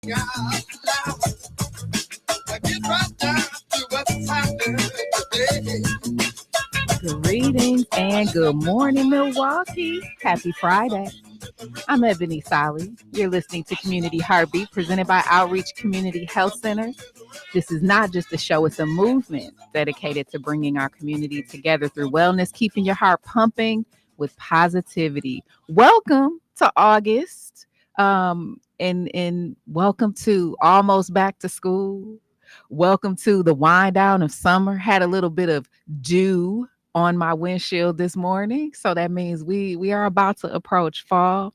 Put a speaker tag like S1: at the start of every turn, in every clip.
S1: God, get right down to what's happening today.
S2: Greetings and good morning, Milwaukee. Happy Friday. I'm Ebony Solly. You're listening to Community Heartbeat presented by Outreach Community Health Center. This is not just a show, it's a movement dedicated to bringing our community together through wellness, keeping your heart pumping with positivity. Welcome to August. And welcome to almost back to school. Welcome to the wind down of summer. Had a little bit of dew on my windshield this morning. So that means we are about to approach fall.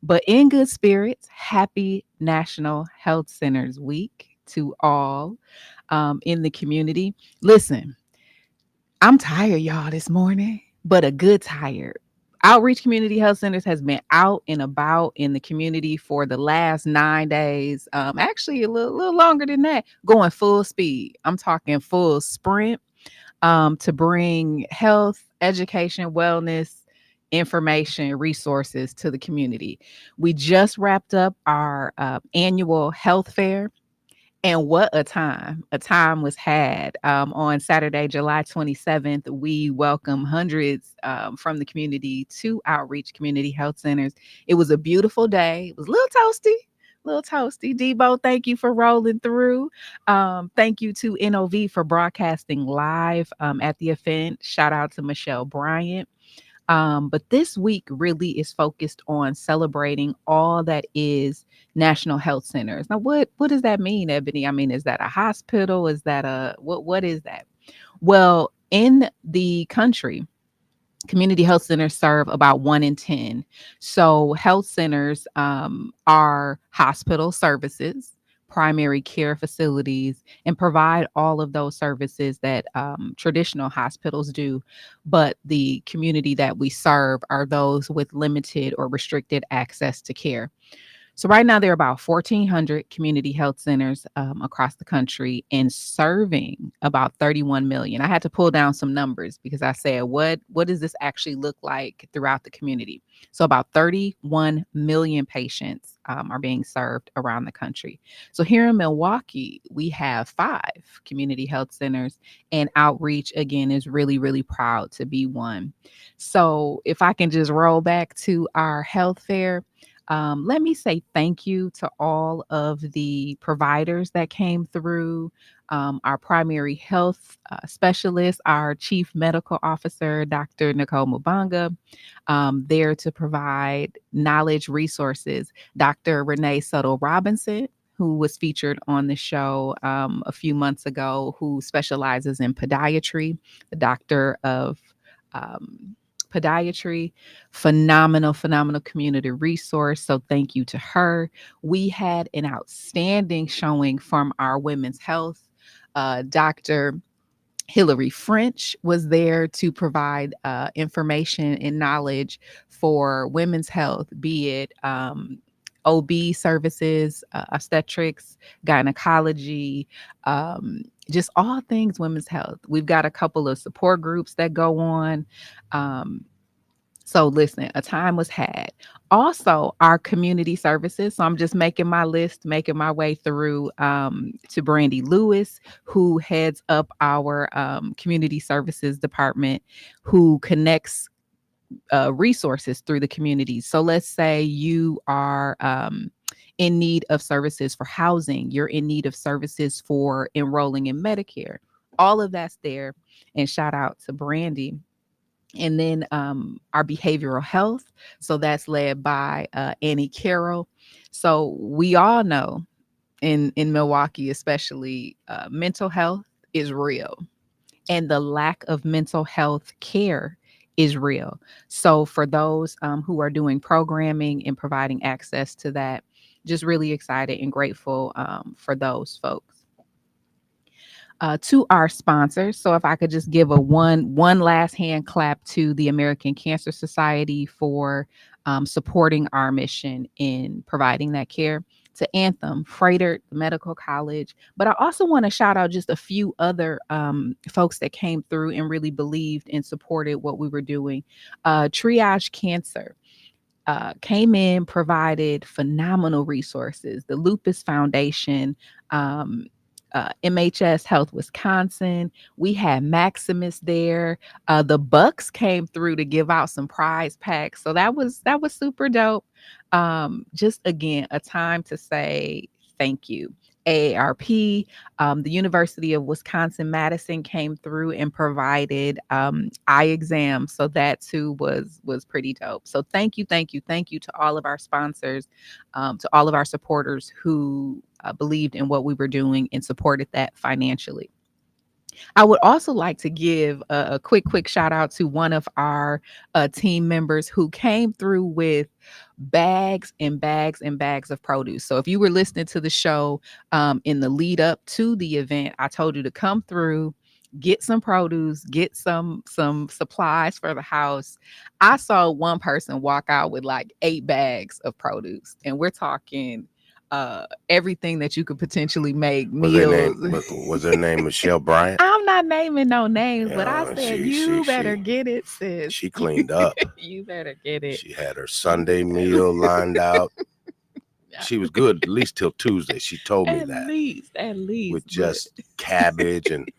S2: But in good spirits, happy National Health Centers Week to all in the community. Listen, I'm tired, y'all, this morning, but a good tired. Outreach Community Health Centers has been out and about in the community for the last 9 days. Actually, a little longer than that, going full speed. I'm talking full sprint to bring health, education, wellness, information, resources to the community. We just wrapped up our annual health fair. And what a time! A time was had on Saturday, July 27th. We welcome hundreds from the community to Outreach Community Health Centers. It was a beautiful day. It was a little toasty. Debo, thank you for rolling through. Thank you to NOV for broadcasting live at the event. Shout out to Michelle Bryant. But this week really is focused on celebrating all that is National Health Centers. Now, what does that mean, Ebony? I mean, is that a hospital? Is that a what is that? Well, in the country, community health centers serve about 1 in 10. So health centers are hospital services, primary care facilities, and provide all of those services that traditional hospitals do. But the community that we serve are those with limited or restricted access to care. So right now there are about 1,400 community health centers across the country and serving about 31 million. I had to pull down some numbers because I said, what does this actually look like throughout the community? So about 31 million patients are being served around the country. So here in Milwaukee, we have 5 community health centers, and Outreach again is really, really proud to be one. So if I can just roll back to our health fair, let me say thank you to all of the providers that came through, our primary health specialist, our chief medical officer, Dr. Nicole Mubanga, there to provide knowledge resources, Dr. Renee Suttle Robinson, who was featured on the show a few months ago, who specializes in podiatry, the doctor of podiatry, phenomenal community resource. So thank you to her. We had an outstanding showing from our women's health. Dr. Hillary French was there to provide information and knowledge for women's health, be it OB services, obstetrics, gynecology, just all things women's health. We've got a couple of support groups that go on. Um, so listen, a time was had. Also, our community services. So I'm just making my list, making my way through to Brandy Lewis, who heads up our community services department, who connects resources through the community. So let's say you are in need of services for housing, you're in need of services for enrolling in Medicare. All of that's there. And shout out to Brandy. And then our behavioral health. So that's led by Annie Carroll. So we all know in Milwaukee, especially, mental health is real, and the lack of mental health care is real. So for those who are doing programming and providing access to that, just really excited and grateful for those folks. To our sponsors. So if I could just give a one last hand clap to the American Cancer Society for supporting our mission in providing that care. To Anthem, Freighter Medical College. But I also want to shout out just a few other folks that came through and really believed and supported what we were doing. Triage Cancer. came in, provided phenomenal resources. The Lupus Foundation, um, MHS Health Wisconsin. We had Maximus there. The Bucks came through to give out some prize packs, so that was super dope. Just again, a time to say thank you. AARP, the University of Wisconsin Madison came through and provided eye exams, so that too was pretty dope. So thank you, thank you, thank you to all of our sponsors, to all of our supporters who believed in what we were doing and supported that financially. I would also like to give a quick shout out to one of our team members who came through with bags and bags and bags of produce. So if you were listening to the show in the lead up to the event, I told you to come through, get some produce, get some supplies for the house. I saw one person walk out with like 8 bags of produce, and we're talking everything that you could potentially make meals.
S3: Was their name Michelle Bryant?
S2: I'm not naming no names, but I
S3: Yeah,
S2: said you better get it, sis.
S3: she cleaned up.
S2: You better get it.
S3: She had her Sunday meal lined out. She was good at least till Tuesday. She told me that.
S2: At least.
S3: With just cabbage and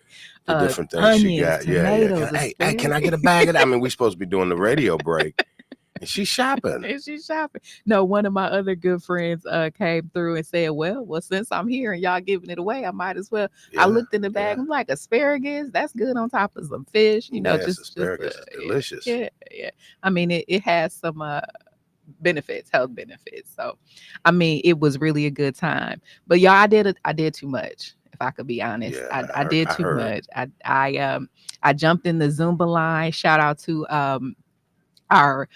S3: the different things
S2: onions,
S3: she got.
S2: tomatoes,
S3: Hey, can I get a bag of that? I mean, we're supposed to be doing the radio break. And she's shopping.
S2: And she's shopping. No, one of my other good friends came through and said, well, since I'm here and y'all giving it away, I might as well. I looked in the bag. I'm like, asparagus, that's good on top of some fish.
S3: Yes, asparagus is delicious.
S2: Yeah. I mean, it has some health benefits. So, I mean, it was really a good time. But y'all, I did too much. If I could be honest, I did too much. I jumped in the Zumba line. Shout out to our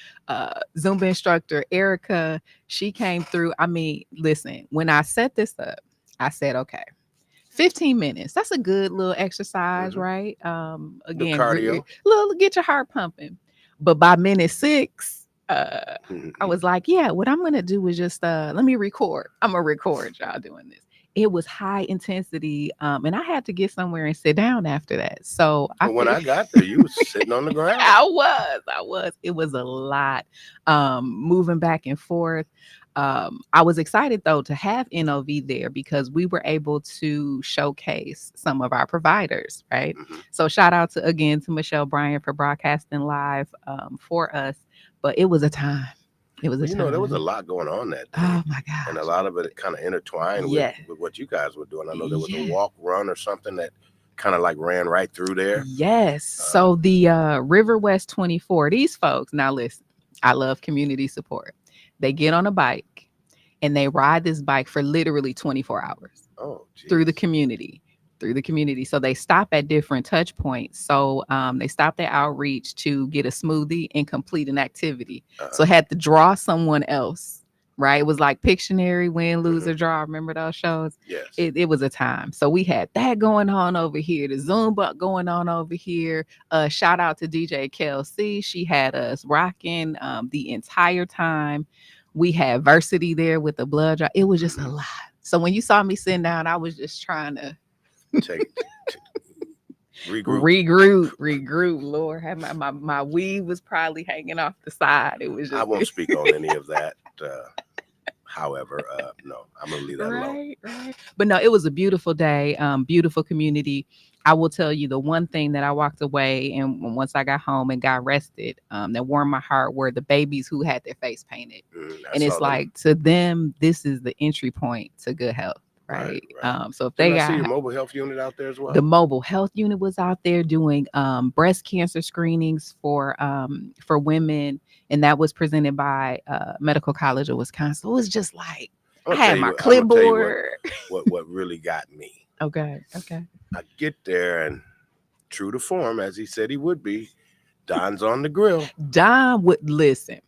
S2: Zumba instructor, Erica. She came through. I mean, listen, when I set this up, I said, okay, 15 minutes. That's a good little exercise, right? Again,
S3: cardio.
S2: Get your heart pumping. But by minute 6, I was like, yeah, what I'm going to do is just, let me record. I'm going to record y'all doing this. It was high intensity, and I had to get somewhere and sit down after that. So
S3: when I got there, you was sitting on the ground.
S2: I was. It was a lot, moving back and forth. I was excited though to have NOV there because we were able to showcase some of our providers, right? So shout out to Michelle Bryant for broadcasting live for us. But it was a time. It was a time.
S3: There was a lot going on that day.
S2: Oh my gosh.
S3: And a lot of it kind of intertwined with what you guys were doing. I know there was a walk, run, or something that kind of like ran right through there.
S2: Yes. So the River West 24, these folks, now listen, I love community support. They get on a bike and they ride this bike for literally 24 hours through the community. So they stop at different touch points. So they stopped at Outreach to get a smoothie and complete an activity. So had to draw someone else, right? It was like Pictionary, win, lose, or draw. Remember those shows?
S3: Yes.
S2: It was a time. So we had that going on over here, the Zumba going on over here. Shout out to DJ Kelsey. She had us rocking the entire time. We had Versity there with the blood draw. It was just a lot. So when you saw me sitting down, I was just trying to regroup. Lord, had my weave was probably hanging off the side. It was just,
S3: I won't speak on any of that. However, no, I'm gonna leave that alone.
S2: Right. But no, it was a beautiful day, beautiful community. I will tell you the one thing that I walked away and once I got home and got rested, that warmed my heart were the babies who had their face painted. And it's like to them, this is the entry point to good health. Right. So if
S3: I see your mobile health unit out there as well.
S2: The mobile health unit was out there doing breast cancer screenings for women, and that was presented by Medical College of Wisconsin. It was just like I had my clipboard.
S3: What really got me?
S2: Okay.
S3: I get there and true to form, as he said he would be, Don's on the grill.
S2: Don would listen.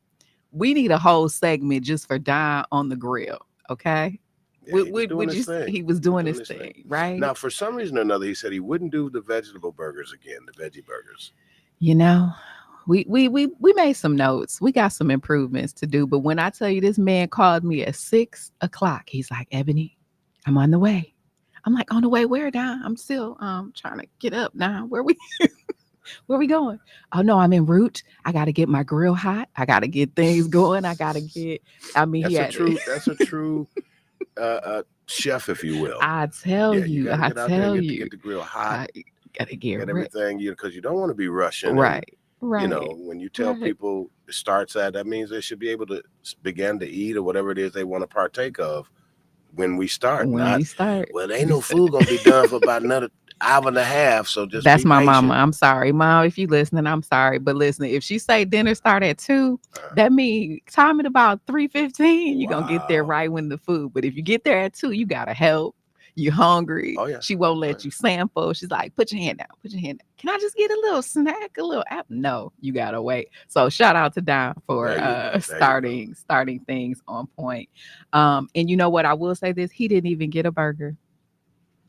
S2: We need a whole segment just for Don on the grill. Okay.
S3: Yeah,
S2: he was doing his thing, right?
S3: Now, for some reason or another, he said he wouldn't do the vegetable burgers again, the veggie burgers.
S2: We made some notes. We got some improvements to do. But when I tell you this man called me at 6 o'clock, he's like, Ebony, I'm on the way. I'm like, on the way where, Don? I'm still trying to get up now. Where we? Where we going? Oh no, I'm en route. I gotta get my grill hot. I gotta get things going. I mean, he had it.
S3: That's a true chef, if you will.
S2: I tell
S3: Yeah, you
S2: you,
S3: got to
S2: I
S3: get out there
S2: tell
S3: and
S2: you,
S3: get the grill hot,
S2: I gotta get
S3: get
S2: ready.
S3: everything, because you don't want to be rushing.
S2: Right,
S3: And,
S2: right.
S3: when you tell
S2: Right.
S3: people it starts at, that means they should be able to begin to eat or whatever it is they want to partake of when we start.
S2: When
S3: Not,
S2: we start,
S3: well, ain't no food gonna be done for about another hour and a half, so just
S2: that's
S3: be
S2: my
S3: patient.
S2: mama. I'm sorry, mom. If you listening, I'm sorry, but listen, if she say dinner start at 2, that means time at about 3:15. You gonna get there
S3: Wow.
S2: right when the food. But if you get there at 2, you gotta help. You hungry?
S3: Oh yeah.
S2: She won't let you sample. She's like, put your hand down. Put your hand down. Can I just get a little snack, a little app? No, you gotta wait. So shout out to Don for starting things on point. And you know what? I will say this: he didn't even get a burger.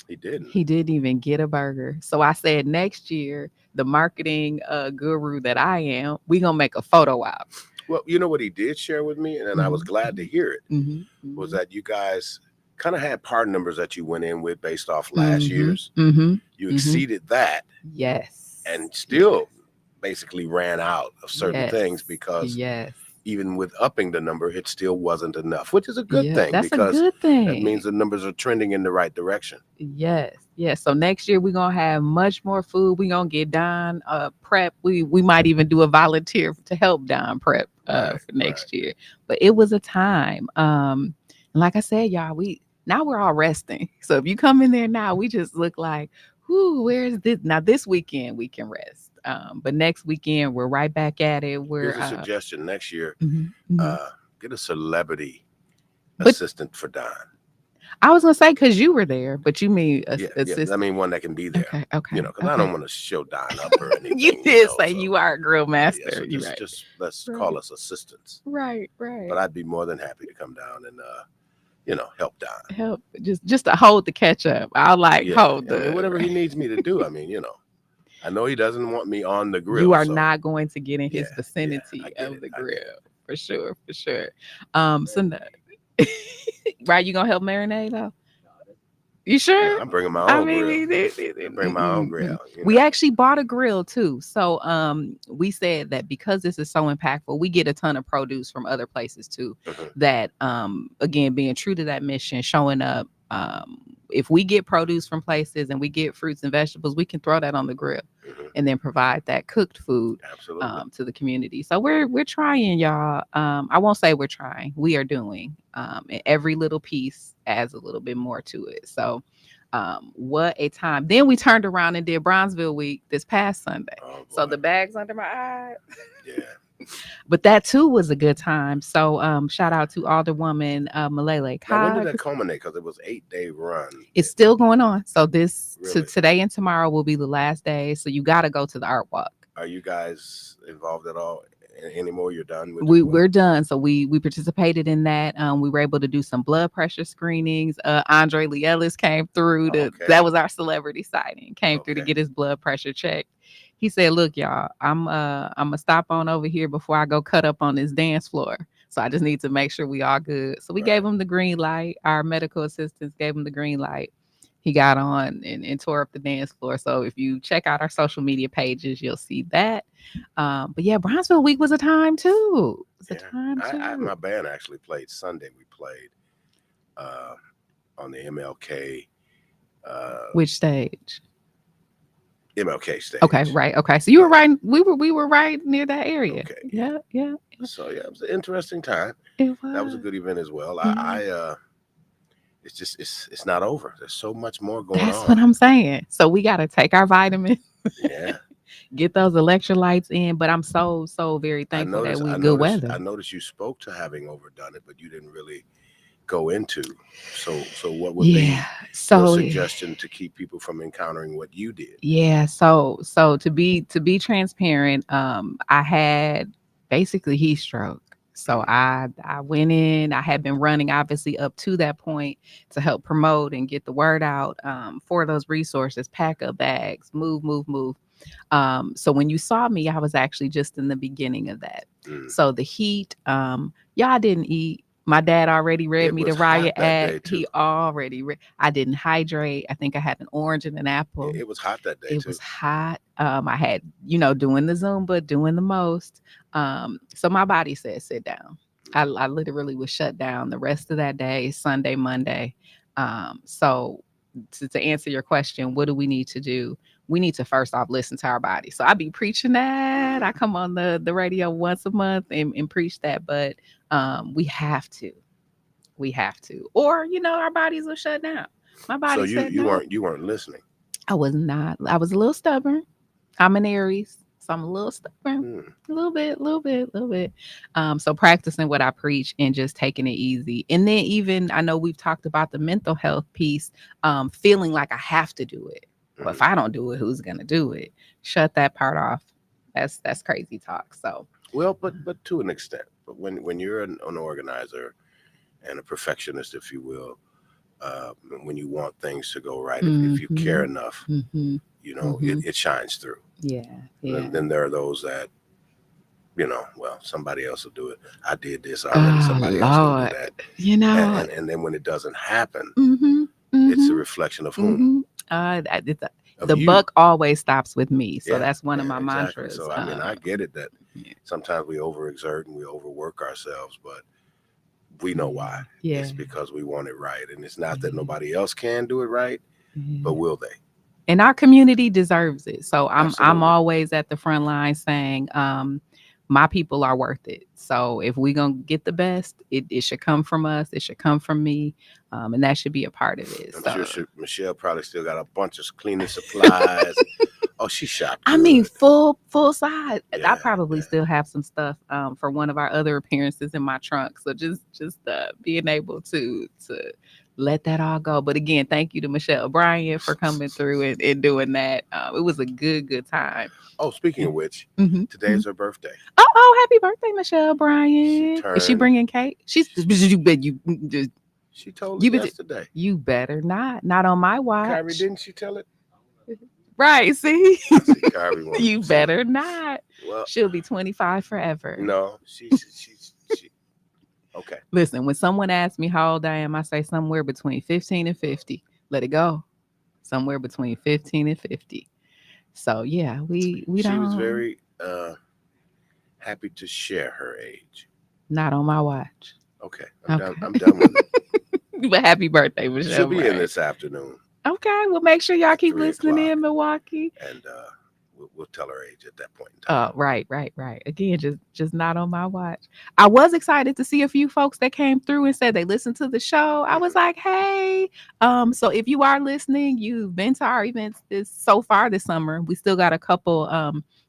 S3: He didn't.
S2: He didn't even get a burger. So I said next year, the marketing guru that I am, we gonna make a photo op.
S3: Well, you know what he did share with me, and I was glad to hear it, was that you guys kind of had part numbers that you went in with based off last year's. You exceeded that.
S2: Yes.
S3: And still basically ran out of certain things because even with upping the number, it still wasn't enough, which is a good thing.
S2: That's a good thing.
S3: That means the numbers are trending in the right direction.
S2: Yes. Yes. So next year we're gonna have much more food. We're gonna get Don prep. We might even do a volunteer to help Don prep for next year. But it was a time. And like I said, y'all, now we're all resting. So if you come in there now, we just look like, whoo, where's this? Now this weekend we can rest. But next weekend we're right back at it.
S3: Here's a suggestion next year. Get a celebrity assistant for Don.
S2: I was gonna say because you were there, but you mean assistant?
S3: I mean one that can be there.
S2: Okay.
S3: Because I don't want to show Don up or anything.
S2: You did say you are a grill master.
S3: So just let's call us assistants.
S2: Right.
S3: But I'd be more than happy to come down and help Don.
S2: Help just to hold the ketchup. I'll hold the
S3: whatever he needs me to do. I mean, I know he doesn't want me on the grill.
S2: You are not going to get in his vicinity of the grill. For sure. So no. Right, you gonna help marinate though? You sure?
S3: Yeah, I'm bringing my own grill. Bring my own grill.
S2: We actually bought a grill too. So we said that because this is so impactful, we get a ton of produce from other places too. That again, being true to that mission, showing up. If we get produce from places and we get fruits and vegetables, we can throw that on the grill and then provide that cooked food to the community. So we're trying, y'all. I won't say we're trying. We are doing. And every little piece adds a little bit more to it. So what a time. Then we turned around and did Bronzeville Week this past Sunday. So the bags under my eyes.
S3: Yeah.
S2: But that too was a good time. So shout out to Alderwoman Malele.
S3: Now, when did that culminate? Because it was 8-day run.
S2: It's still going on. So today and tomorrow will be the last day. So you got to go to the art walk.
S3: Are you guys involved at all anymore? You're done with
S2: we're done. So we participated in that. We were able to do some blood pressure screenings. Andre Lee Ellis came through. That was our celebrity sighting. Came through to get his blood pressure checked. He said, look, y'all, I'm gonna stop on over here before I go cut up on this dance floor. So I just need to make sure we all good. So we gave him the green light. Our medical assistants gave him the green light. He got on and tore up the dance floor. So if you check out our social media pages, you'll see that. But yeah, Bronzeville Week was a time too. It was a time too.
S3: My band actually played Sunday. We played on the MLK.
S2: Which stage?
S3: MLK stage.
S2: Okay, right. Okay, so you were right. We were right near that area.
S3: Okay.
S2: Yeah.
S3: So it was an interesting time.
S2: It was.
S3: That was a good event as well. It's just it's not over. There's so much more going on.
S2: That's what I'm saying. So we got to take our vitamins.
S3: Yeah.
S2: Get those electrolytes in. But I'm so very thankful that we good weather.
S3: I noticed you spoke to having overdone it, but you didn't really go into. So what would be your suggestion to keep people from encountering what you did?
S2: Yeah. So to be transparent, I had basically heat stroke. So I went in. I had been running obviously up to that point to help promote and get the word out for those resources. Pack up bags, move. So when you saw me, I was actually just in the beginning of that. So the heat, y'all didn't eat. My dad already read
S3: It
S2: me
S3: was
S2: the
S3: hot
S2: Riot
S3: that day
S2: Act.
S3: too.
S2: He already read. I didn't hydrate. I think I had an orange and an apple.
S3: It was hot that day
S2: It
S3: too.
S2: was hot. I had, doing the Zumba, doing the most. So my body said, sit down. I literally was shut down the rest of that day, Sunday, Monday. So to answer your question, what do we need to do? We need to first off listen to our body. So I be preaching that. I come on the radio once a month and preach that, but we have to. We have to. Or, our bodies will shut down. My
S3: So
S2: body said
S3: you
S2: no.
S3: weren't listening.
S2: I was not. I was a little stubborn. I'm an Aries, so I'm a little stubborn.
S3: Hmm.
S2: A little bit, little bit, little bit. So practicing what I preach and just taking it easy. And then even I know we've talked about the mental health piece, feeling like I have to do it. Well, if I don't do it, who's gonna do it? Shut that part off. That's crazy talk. So
S3: Well, but to an extent. But when you're an organizer and a perfectionist, if you will, when you want things to go right, if you care enough, it shines through.
S2: Yeah, yeah.
S3: And then there are those that, well, somebody else will do it. I did this already. Somebody else can do that. And then when it doesn't happen, it's a reflection of whom? Of
S2: The
S3: you.
S2: buck always stops with me. So
S3: Yeah,
S2: that's one of my
S3: exactly.
S2: mantras.
S3: So I get it that sometimes we overexert and we overwork ourselves, but we know why.
S2: Yeah.
S3: It's because we want it right. And it's not that nobody else can do it right, but will they?
S2: And our community deserves it. So I'm
S3: Absolutely.
S2: always at the front line saying, my people are worth it. So if we're gonna get the best, it should come from us. It should come from me, and that should be a part of it.
S3: I'm sure Michelle probably still got a bunch of cleaning supplies. Oh, she shopped.
S2: I mean, full size.
S3: Yeah,
S2: I probably still have some stuff for one of our other appearances in my trunk. So just being able to let that all go. But again, thank you to Michelle O'Brien for coming through and doing that. It was a good time.
S3: Oh, speaking of which, today is her birthday.
S2: Oh, happy birthday, Michelle O'Brien. Is she
S3: turned-
S2: bringing cake? She
S3: told us yesterday.
S2: You better not. Not on my watch.
S3: Kyrie, didn't she tell it?
S2: Right, see?
S3: Kyrie wanted
S2: You
S3: to say
S2: better
S3: it.
S2: not.
S3: Well,
S2: She'll be 25 forever.
S3: no, she okay.
S2: Listen, when someone asks me how old I am, I say somewhere between 15 and 50. Let it go. Somewhere between 15 and 50. So yeah, we
S3: She
S2: don't.
S3: was very happy to share her age.
S2: Not on my watch.
S3: Okay, I'm done with it.
S2: But happy birthday, Michelle.
S3: She'll be in this afternoon.
S2: Okay, well, make sure y'all keep
S3: 3
S2: listening
S3: o'clock.
S2: in Milwaukee.
S3: And we'll tell her age at that point in time.
S2: Right. Again, just not on my watch. I was excited to see a few folks that came through and said they listened to the show. I was like, hey, so if you are listening, you've been to our events so far this summer. We still got a couple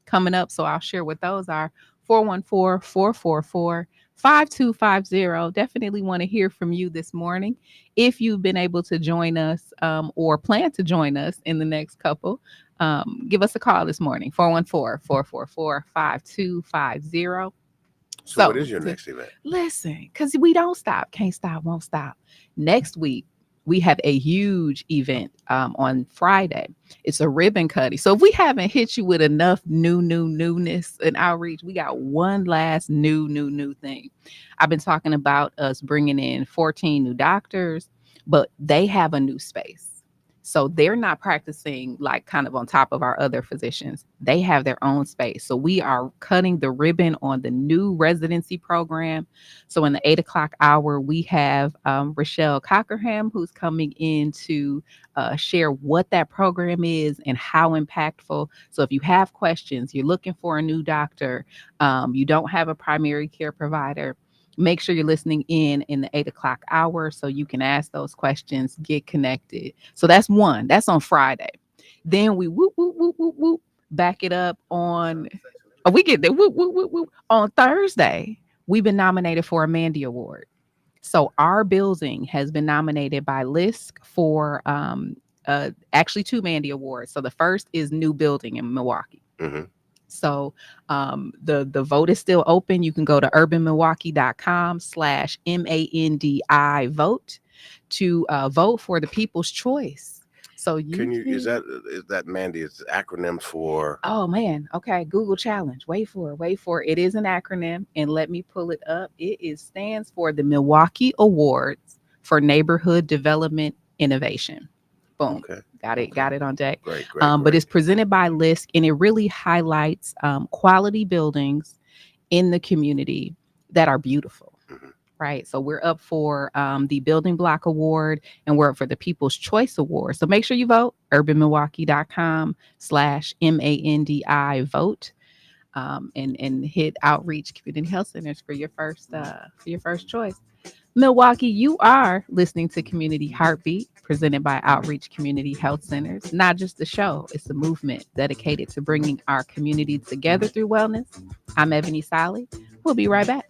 S2: coming up, so I'll share what those are. 414-444-5250. Definitely want to hear from you this morning. If you've been able to join us or plan to join us in the next couple, give us a call this morning, 414-444-5250.
S3: So what is your next event?
S2: Listen, because we don't stop. Can't stop, won't stop. Next week, we have a huge event on Friday. It's a ribbon cutting. So if we haven't hit you with enough newness and outreach, we got one last new thing. I've been talking about us bringing in 14 new doctors, but they have a new space. So they're not practicing like kind of on top of our other physicians. They have their own space. So we are cutting the ribbon on the new residency program. So in the 8 o'clock hour, we have Rochelle Cockerham, who's coming in to share what that program is and how impactful. So if you have questions, you're looking for a new doctor, you don't have a primary care provider, make sure you're listening in the 8 o'clock hour so you can ask those questions, get connected. So that's one. That's on Friday. Then we whoop, back it up on. Oh, we get there. Whoop. On Thursday, we've been nominated for a Mandy Award. So our building has been nominated by LISC for actually 2 Mandy Awards. So the first is new building in Milwaukee.
S3: Mm-hmm.
S2: So the vote is still open. You can go to urbanmilwaukee.com/MANDI vote to vote for the People's Choice. So you
S3: Can you
S2: can.
S3: is that Mandy? It's acronym for
S2: Oh man. Okay. Google Challenge. Wait for it. Wait for it. It is an acronym, and let me pull it up. Stands for the Milwaukee Awards for Neighborhood Development Innovation. Boom.
S3: okay,
S2: Got it.
S3: okay,
S2: Got it on deck.
S3: great, great,
S2: But
S3: great.
S2: it's presented by LISC, and it really highlights quality buildings in the community that are beautiful.
S3: Hmm.
S2: Right. So we're up for the Building Block Award, and we're up for the People's Choice Award. So make sure you vote, urbanmilwaukee.com/MANDI vote, and hit Outreach Community Health Centers for your first choice. Milwaukee, you are listening to Community Heartbeat, presented by Outreach Community Health Centers. Not just a show, it's a movement dedicated to bringing our community together through wellness. I'm Ebony Solly. We'll be right back.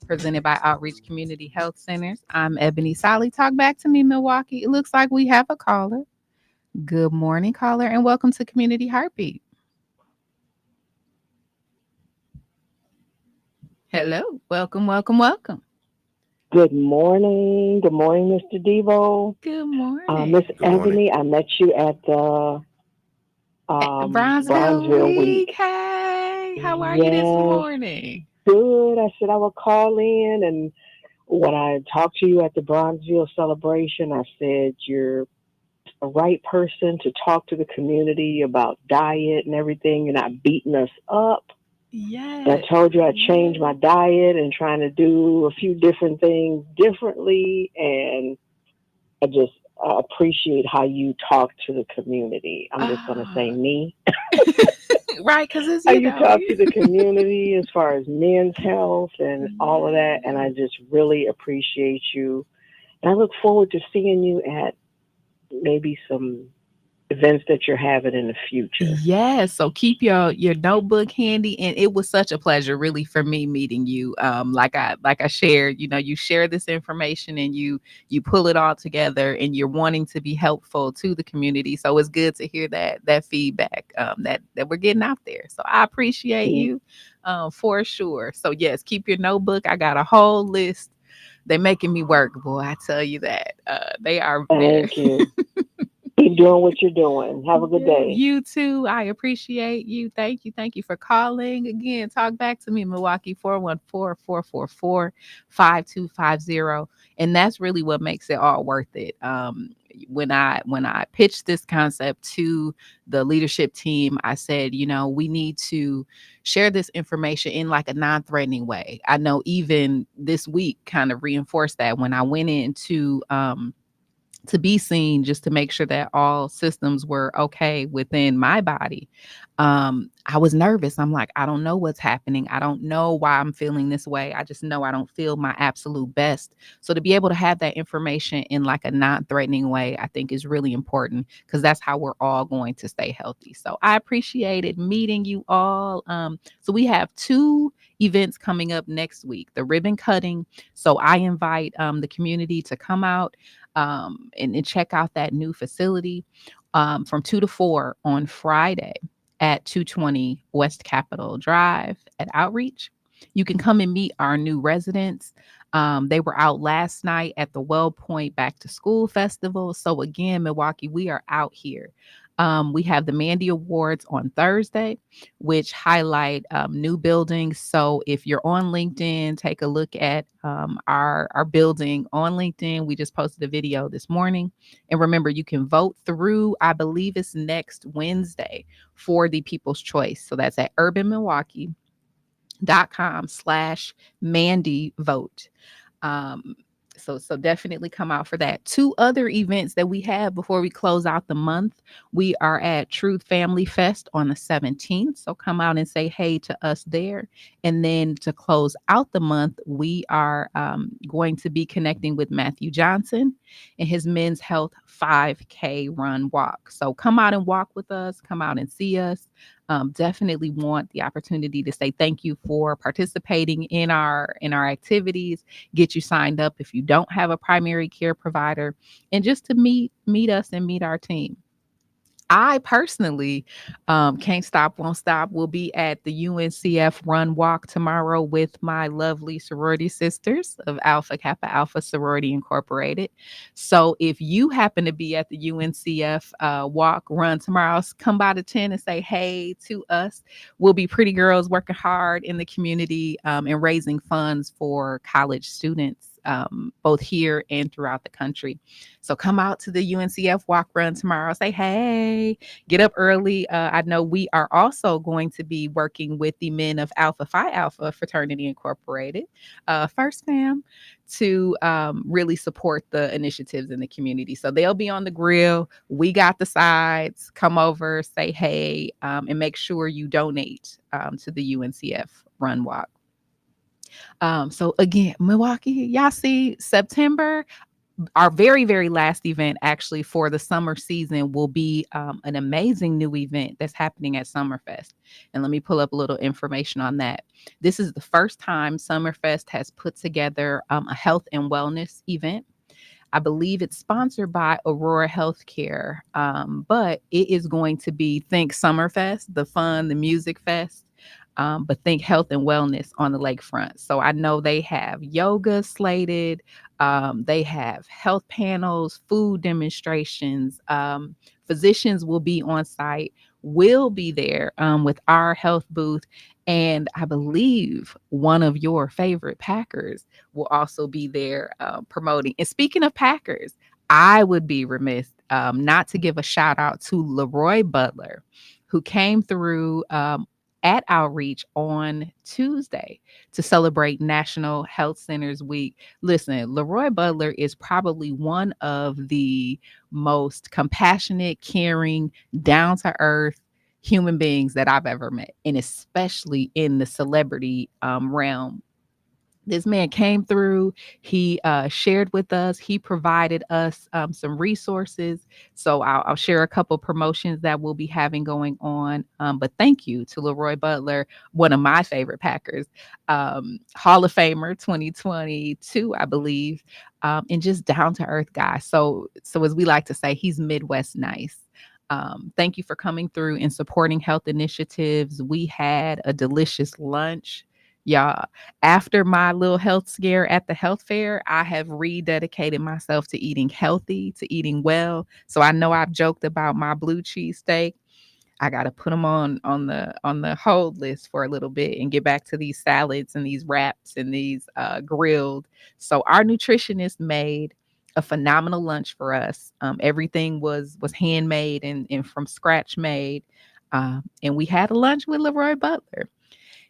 S2: presented by Outreach Community Health Centers. I'm Ebony Solly. Talk back to me, Milwaukee. It looks like we have a caller. Good morning, caller, and welcome to Community Heartbeat. Hello. Welcome, welcome, welcome.
S4: Good morning. Good morning, Mr. Devo.
S2: Good
S4: Miss
S2: morning.
S3: Good morning.
S4: Ebony, I met you at the
S2: Bronzeville
S4: Bronzeville
S2: Week.
S4: week.
S2: Hey, how are you this
S4: Yes,
S2: morning?
S4: good. I said I would call in. And when I talked to you at the Bronzeville celebration, I said you're the right person to talk to the community about diet and everything. You're not beating us up. And I
S2: Yes.
S4: told you I changed my diet and trying to do a few different things differently. And I just appreciate how you talk to the community. I'm just going to say
S2: Ah,
S4: me.
S2: right, because it's,
S4: How
S2: you
S4: you
S2: know,
S4: talk to the community as far as men's health and all of that. And I
S2: yes.
S4: just really appreciate you. And I look forward to seeing you at maybe some events that you're having in the future.
S2: Yes, so keep your notebook handy, and it was such a pleasure really for me meeting you. Like I shared, you share this information and you pull it all together and you're wanting to be helpful to the community. So it's good to hear that feedback that we're getting out there. So I appreciate
S4: Mm,
S2: you for sure. So yes, keep your notebook. I got a whole list. They're making me work, boy, I tell you that. They are very
S4: Thank you. Keep doing what you're doing. Have a good
S2: Yeah,
S4: day.
S2: you too. I appreciate you. Thank you. Thank you for calling. Again, talk back to me, Milwaukee 414-444-5250. And that's really what makes it all worth it. When I pitched this concept to the leadership team, I said, we need to share this information in like a non-threatening way. I know even this week kind of reinforced that when I went into to be seen, just to make sure that all systems were okay within my body. I was nervous. I'm like, I don't know what's happening. I don't know why I'm feeling this way. I just know I don't feel my absolute best. So to be able to have that information in like a non-threatening way, I think is really important because that's how we're all going to stay healthy. So I appreciated meeting you all. So we have two events coming up next week, the ribbon cutting. So I invite the community to come out and check out that new facility from 2 to 4 on Friday at 220 West Capitol Drive at Outreach. You can come and meet our new residents. They were out last night at the Well Point Back to School Festival. So, again, Milwaukee, we are out here. We have the Mandy Awards on Thursday, which highlight new buildings. So if you're on LinkedIn, take a look at our building on LinkedIn. We just posted a video this morning. And remember, you can vote through, I believe it's next Wednesday for the People's Choice. So that's at urbanmilwaukee.com/Mandy vote. Um, so definitely come out for that. Two other events that we have before we close out the month. We are at Truth Family Fest on the 17th. So come out and say hey to us there. And then to close out the month, we are going to be connecting with Matthew Johnson and his Men's Health 5K run walk. So come out and walk with us, come out and see us. Definitely want the opportunity to say thank you for participating in our activities, get you signed up if you don't have a primary care provider, and just to meet us and meet our team. I personally can't stop, won't stop. We'll be at the UNCF Run Walk tomorrow with my lovely sorority sisters of Alpha Kappa Alpha Sorority Incorporated. So if you happen to be at the UNCF Walk Run tomorrow, come by to 10 and say hey to us. We'll be pretty girls working hard in the community and raising funds for college students, both here and throughout the country. So come out to the UNCF Walk Run tomorrow. Say hey, get up early. I know we are also going to be working with the men of Alpha Phi Alpha Fraternity Incorporated, First Fam, to really support the initiatives in the community. So they'll be on the grill. We got the sides. Come over, say hey, and make sure you donate to the UNCF Run Walk. So again, Milwaukee, y'all see September. our very, very last event actually for the summer season will be an amazing new event that's happening at Summerfest. And let me pull up a little information on that. This is the first time Summerfest has put together a health and wellness event. I believe it's sponsored by Aurora Healthcare, but it is going to be think Summerfest, the fun, the music fest, but think health and wellness on the lakefront. So I know they have yoga slated, they have health panels, food demonstrations, physicians will be on site. Will be there with our health booth. And I believe one of your favorite Packers will also be there promoting. And speaking of Packers, I would be remiss not to give a shout out to Leroy Butler, who came through at Outreach on Tuesday to celebrate National Health Centers Week. Listen, Leroy Butler is probably one of the most compassionate, caring, down to earth human beings that I've ever met, and especially in the celebrity realm. This man came through. He shared with us. He provided us some resources. So I'll share a couple promotions that we'll be having going on. But thank you to Leroy Butler, one of my favorite Packers, Hall of Famer 2022, I believe, and just down to earth guy. So as we like to say, he's Midwest nice. Thank you for coming through and supporting health initiatives. We had a delicious lunch. Y'all, after my little health scare at the health fair, I have rededicated myself to eating healthy, to eating well. So I know I've joked about my blue cheese steak. I got to put them on the hold list for a little bit and get back to these salads and these wraps and these grilled. So our nutritionist made a phenomenal lunch for us. Everything was handmade and from scratch made. And we had a lunch with Leroy Butler.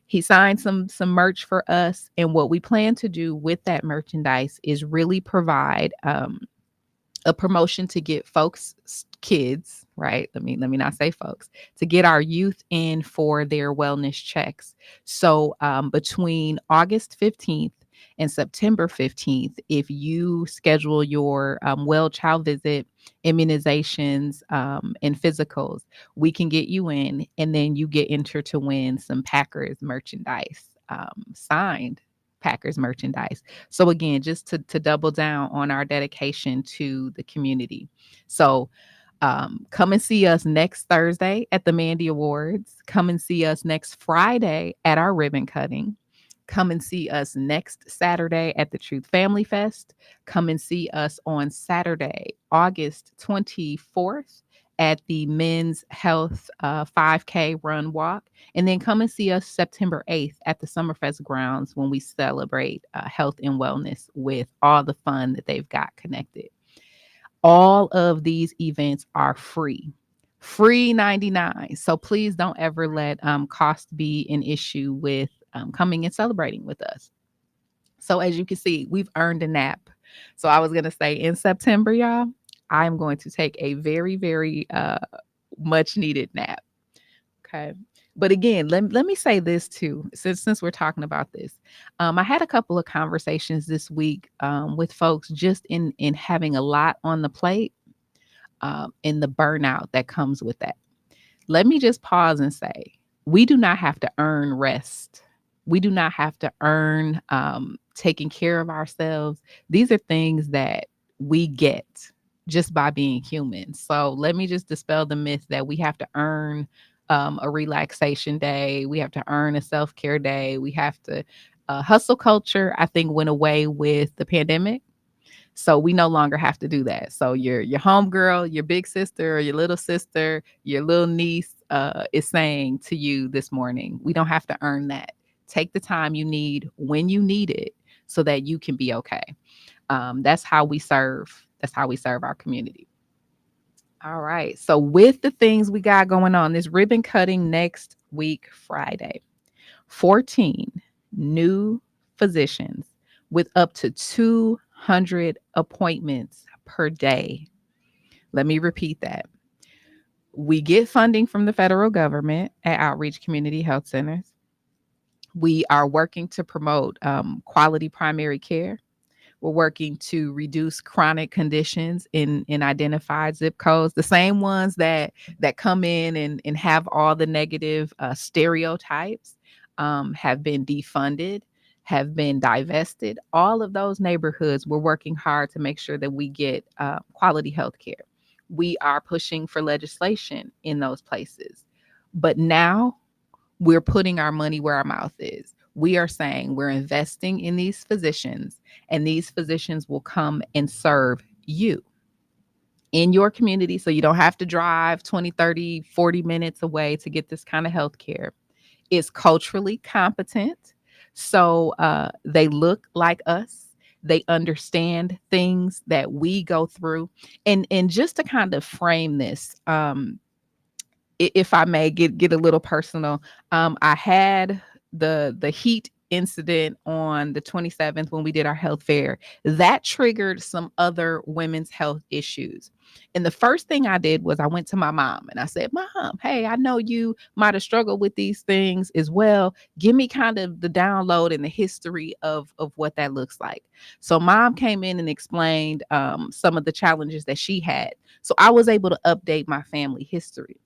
S2: He signed some merch for us, and what we plan to do with that merchandise is really provide a promotion to get folks, kids, right? Let me not say folks, to get our youth in for their wellness checks. So between August 15th and September 15th, if you schedule your well child visit, immunizations, and physicals, we can get you in, and then you get entered to win some Packers merchandise, signed Packers merchandise. So again, just to double down on our dedication to the community. So come and see us next Thursday at the Mandy Awards. Come and see us next Friday at our ribbon cutting. Come and see us next Saturday at the Truth Family Fest. Come and see us on Saturday, August 24th at the Men's Health 5K Run Walk. And then come and see us September 8th at the Summerfest grounds when we celebrate health and wellness with all the fun that they've got connected. All of these events are free 99. So please don't ever let cost be an issue with coming and celebrating with us. So as you can see, we've earned a nap. So I was going to say in September, y'all, I'm going to take a very, very much needed nap. Okay. But again, let me say this too, since we're talking about this. I had a couple of conversations this week with folks just in having a lot on the plate and the burnout that comes with that. Let me just pause and say, we do not have to earn rest. We do not have to earn taking care of ourselves. These are things that we get just by being human. So let me just dispel the myth that we have to earn a relaxation day. We have to earn a self-care day. We have to hustle culture, I think, went away with the pandemic. So we no longer have to do that. So your homegirl, your big sister, or your little sister, your little niece is saying to you this morning, we don't have to earn that. Take the time you need when you need it so that you can be okay. That's how we serve. That's how we serve our community. All right. So with the things we got going on, this ribbon cutting next week, Friday, 14 new physicians with up to 200 appointments per day. Let me repeat that. We get funding from the federal government at Outreach Community Health Centers. We are working to promote quality primary care. We're working to reduce chronic conditions in identified zip codes, the same ones that come in and have all the negative stereotypes, have been defunded, have been divested. All of those neighborhoods, we're working hard to make sure that we get quality health care. We are pushing for legislation in those places. But now we're putting our money where our mouth is. We are saying we're investing in these physicians, and these physicians will come and serve you in your community, so you don't have to drive 20, 30, 40 minutes away to get this kind of health care. It's culturally competent, so they look like us. They understand things that we go through. And just to kind of frame this, if I may get a little personal, I had the heat incident on the 27th when we did our health fair. That triggered some other women's health issues. And the first thing I did was I went to my mom and I said, Mom, hey, I know you might have struggled with these things as well. Give me kind of the download and the history of what that looks like. So Mom came in and explained some of the challenges that she had. So I was able to update my family history.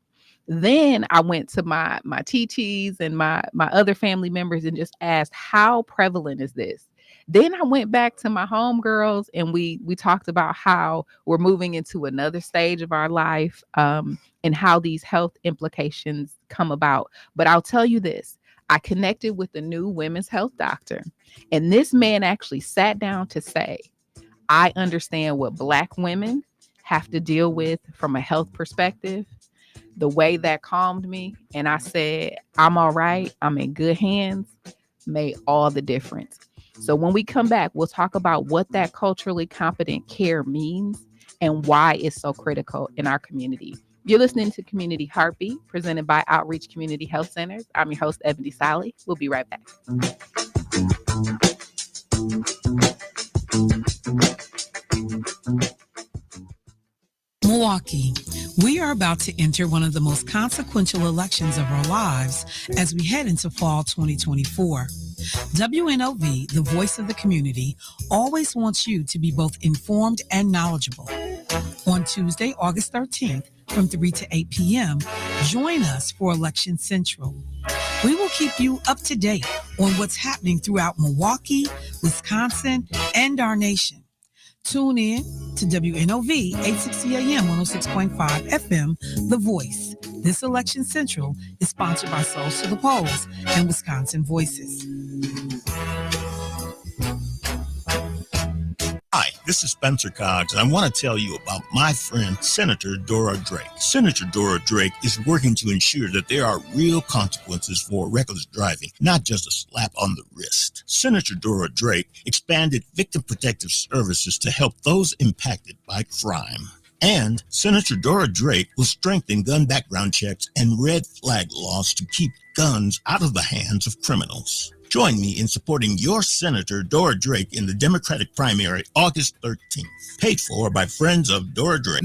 S2: Then I went to my TTs and my other family members and just asked, how prevalent is this? Then I went back to my homegirls and we talked about how we're moving into another stage of our life, and how these health implications come about. But I'll tell you this, I connected with a new women's health doctor, and this man actually sat down to say, I understand what Black women have to deal with from a health perspective. The way that calmed me, and I said, I'm all right. I'm in good hands, made all the difference. So when we come back, we'll talk about what that culturally competent care means and why it's so critical in our community. You're listening to Community Heartbeat, presented by Outreach Community Health Centers. I'm your host, Ebony Sally. We'll be right back.
S5: Milwaukee, we are about to enter one of the most consequential elections of our lives as we head into fall 2024. WNOV, the voice of the community, always wants you to be both informed and knowledgeable. On Tuesday, August 13th, from 3 to 8 p.m., join us for Election Central. We will keep you up to date on what's happening throughout Milwaukee, Wisconsin, and our nation. Tune in to WNOV 860 AM 106.5 FM, The Voice. This Election Central is sponsored by Souls to the Polls and Wisconsin Voices.
S6: Hi, this is Spencer Cogs, and I want to tell you about my friend, Senator Dora Drake. Senator Dora Drake is working to ensure that there are real consequences for reckless driving, not just a slap on the wrist. Senator Dora Drake expanded victim protective services to help those impacted by crime. And Senator Dora Drake will strengthen gun background checks and red flag laws to keep guns out of the hands of criminals. Join me in supporting your Senator Dora Drake in the Democratic primary August 13th. Paid for by Friends of Dora Drake.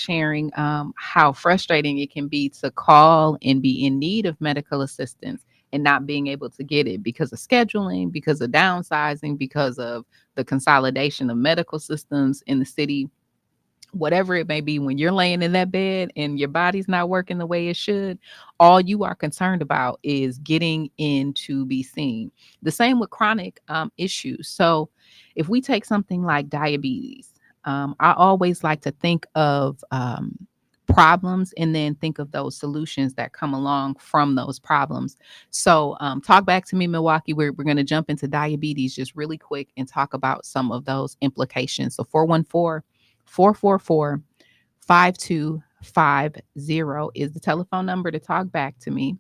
S2: sharing how frustrating it can be to call and be in need of medical assistance and not being able to get it because of scheduling, because of downsizing, because of the consolidation of medical systems in the city, whatever it may be. When you're laying in that bed and your body's not working the way it should, all you are concerned about is getting in to be seen. The same with chronic issues. So if we take something like diabetes, I always like to think of problems and then think of those solutions that come along from those problems. So talk back to me, Milwaukee. We're going to jump into diabetes just really quick and talk about some of those implications. So 414-444-5250 is the telephone number to talk back to me.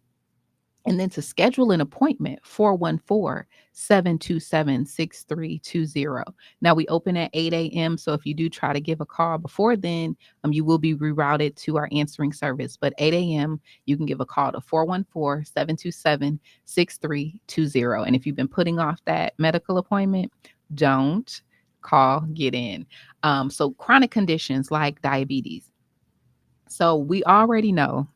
S2: And then to schedule an appointment, 414-727-6320. Now we open at 8 a.m. So if you do try to give a call before then, you will be rerouted to our answering service. But 8 a.m., you can give a call to 414-727-6320. And if you've been putting off that medical appointment, don't call, get in. So chronic conditions like diabetes. So we already know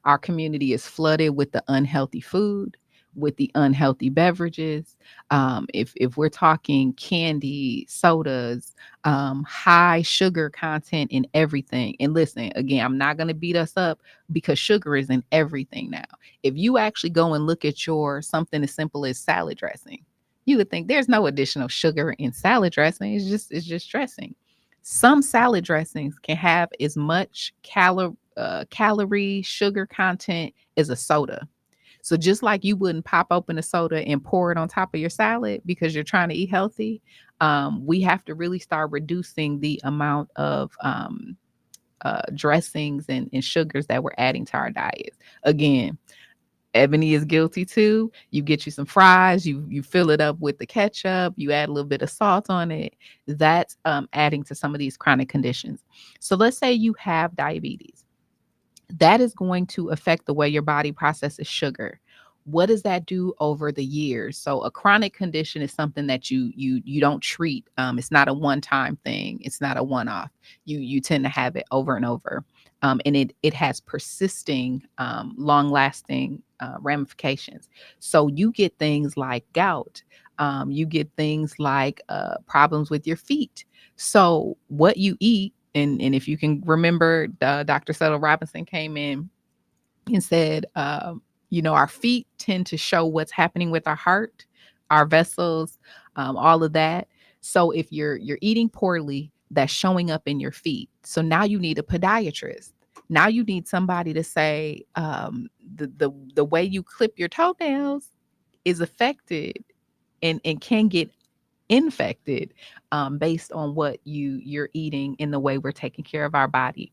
S2: our community is flooded with the unhealthy food, with the unhealthy beverages. If we're talking candy, sodas, high sugar content in everything. And listen, again, I'm not going to beat us up because sugar is in everything now. If you actually go and look at your something as simple as salad dressing, you would think there's no additional sugar in salad dressing. It's just dressing. Some salad dressings can have as much calorie, sugar content as a soda. So just like you wouldn't pop open a soda and pour it on top of your salad because you're trying to eat healthy, we have to really start reducing the amount of dressings and sugars that we're adding to our diets. Again, Ebony is guilty too. You get you some fries, you fill it up with the ketchup, you add a little bit of salt on it. That's adding to some of these chronic conditions. So let's say you have diabetes. That is going to affect the way your body processes sugar. What does that do over the years? So a chronic condition is something that you don't treat. It's not a one-time thing. It's not a one-off. You tend to have it over and over, and it has persisting, long-lasting ramifications. So you get things like gout. You get things like problems with your feet. So what you eat, and if you can remember, Dr. Settle Robinson came in and said, our feet tend to show what's happening with our heart, our vessels, all of that. So if you're eating poorly, that's showing up in your feet. So now you need a podiatrist. Now you need somebody to say, the way you clip your toenails is affected and can get infected based on what you're eating and the way we're taking care of our body.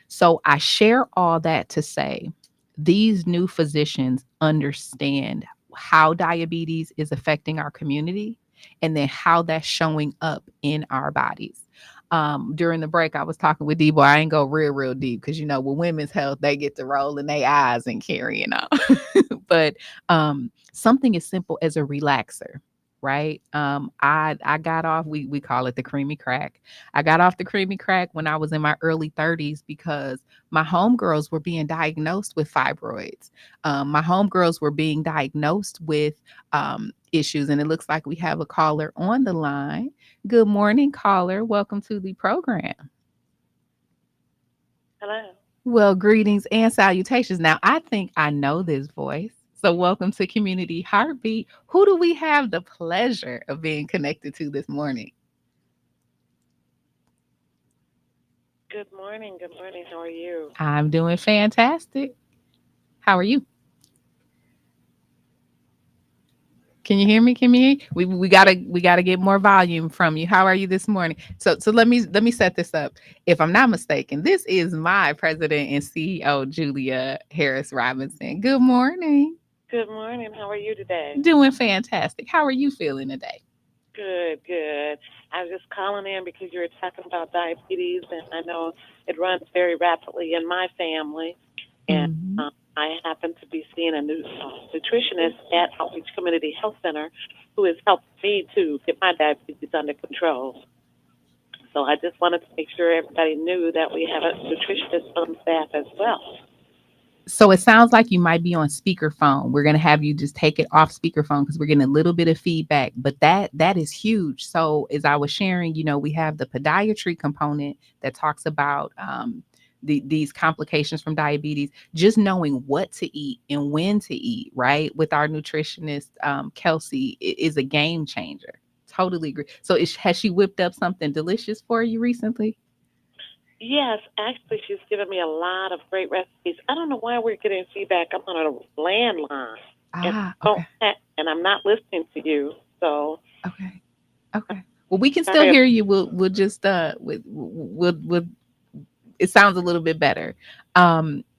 S2: So I share all that to say these new physicians understand how diabetes is affecting our community and then how that's showing up in our bodies. During the break, I was talking with D-Boy. I ain't go real deep because, with women's health, they get to roll in their eyes and carrying on. But something as simple as a relaxer, right? I got off, we call it the creamy crack. I got off the creamy crack when I was in my early 30s because my homegirls were being diagnosed with fibroids. My homegirls were being diagnosed with issues, and it looks like we have a caller on the line. Good morning, caller. Welcome to the program.
S7: Hello.
S2: Well, greetings and salutations. Now, I think I know this voice. So, welcome to Community Heartbeat. Who do we have the pleasure of being connected to this morning?
S7: Good morning. Good morning. How are you?
S2: I'm doing fantastic. How are you? Can you hear me? Can you hear me? We gotta get more volume from you. How are you this morning? So let me set this up. If I'm not mistaken, this is my president and CEO, Julia Harris Robinson. Good morning.
S7: Good morning. How are you today?
S2: Doing fantastic. How are you feeling today?
S7: Good, good. I was just calling in because you were talking about diabetes, and I know it runs very rapidly in my family. And
S2: Mhm.
S7: I happen to be seeing a new nutritionist at Outreach Community Health Center who has helped me to get my diabetes under control. So I just wanted to make sure everybody knew that we have a nutritionist on staff as well.
S2: So it sounds like you might be on speakerphone. We're going to have you just take it off speakerphone because we're getting a little bit of feedback, but that is huge. So as I was sharing, we have the podiatry component that talks about these complications from diabetes, just knowing what to eat and when to eat, right? With our nutritionist, Kelsey, is a game changer. Totally agree. So has she whipped up something delicious for you recently?
S7: Yes, actually, she's given me a lot of great recipes. I don't know why we're getting feedback. I'm on a landline, and
S2: Okay.
S7: and I'm not listening to you. So
S2: Okay. Well, we can still
S7: sorry.
S2: hear you. We'll just we'll it sounds a little bit better.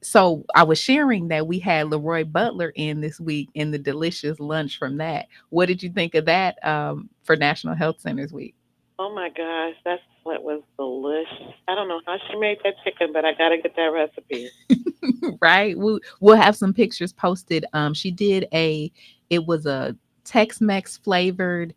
S2: So I was sharing that we had Leroy Butler in this week in the delicious lunch from that. What did you think of that for National Health Centers Week?
S7: Oh my gosh, that was delicious. I don't know how she made that chicken, but I gotta get that recipe.
S2: Right? We'll have some pictures posted. She did it was a Tex-Mex flavored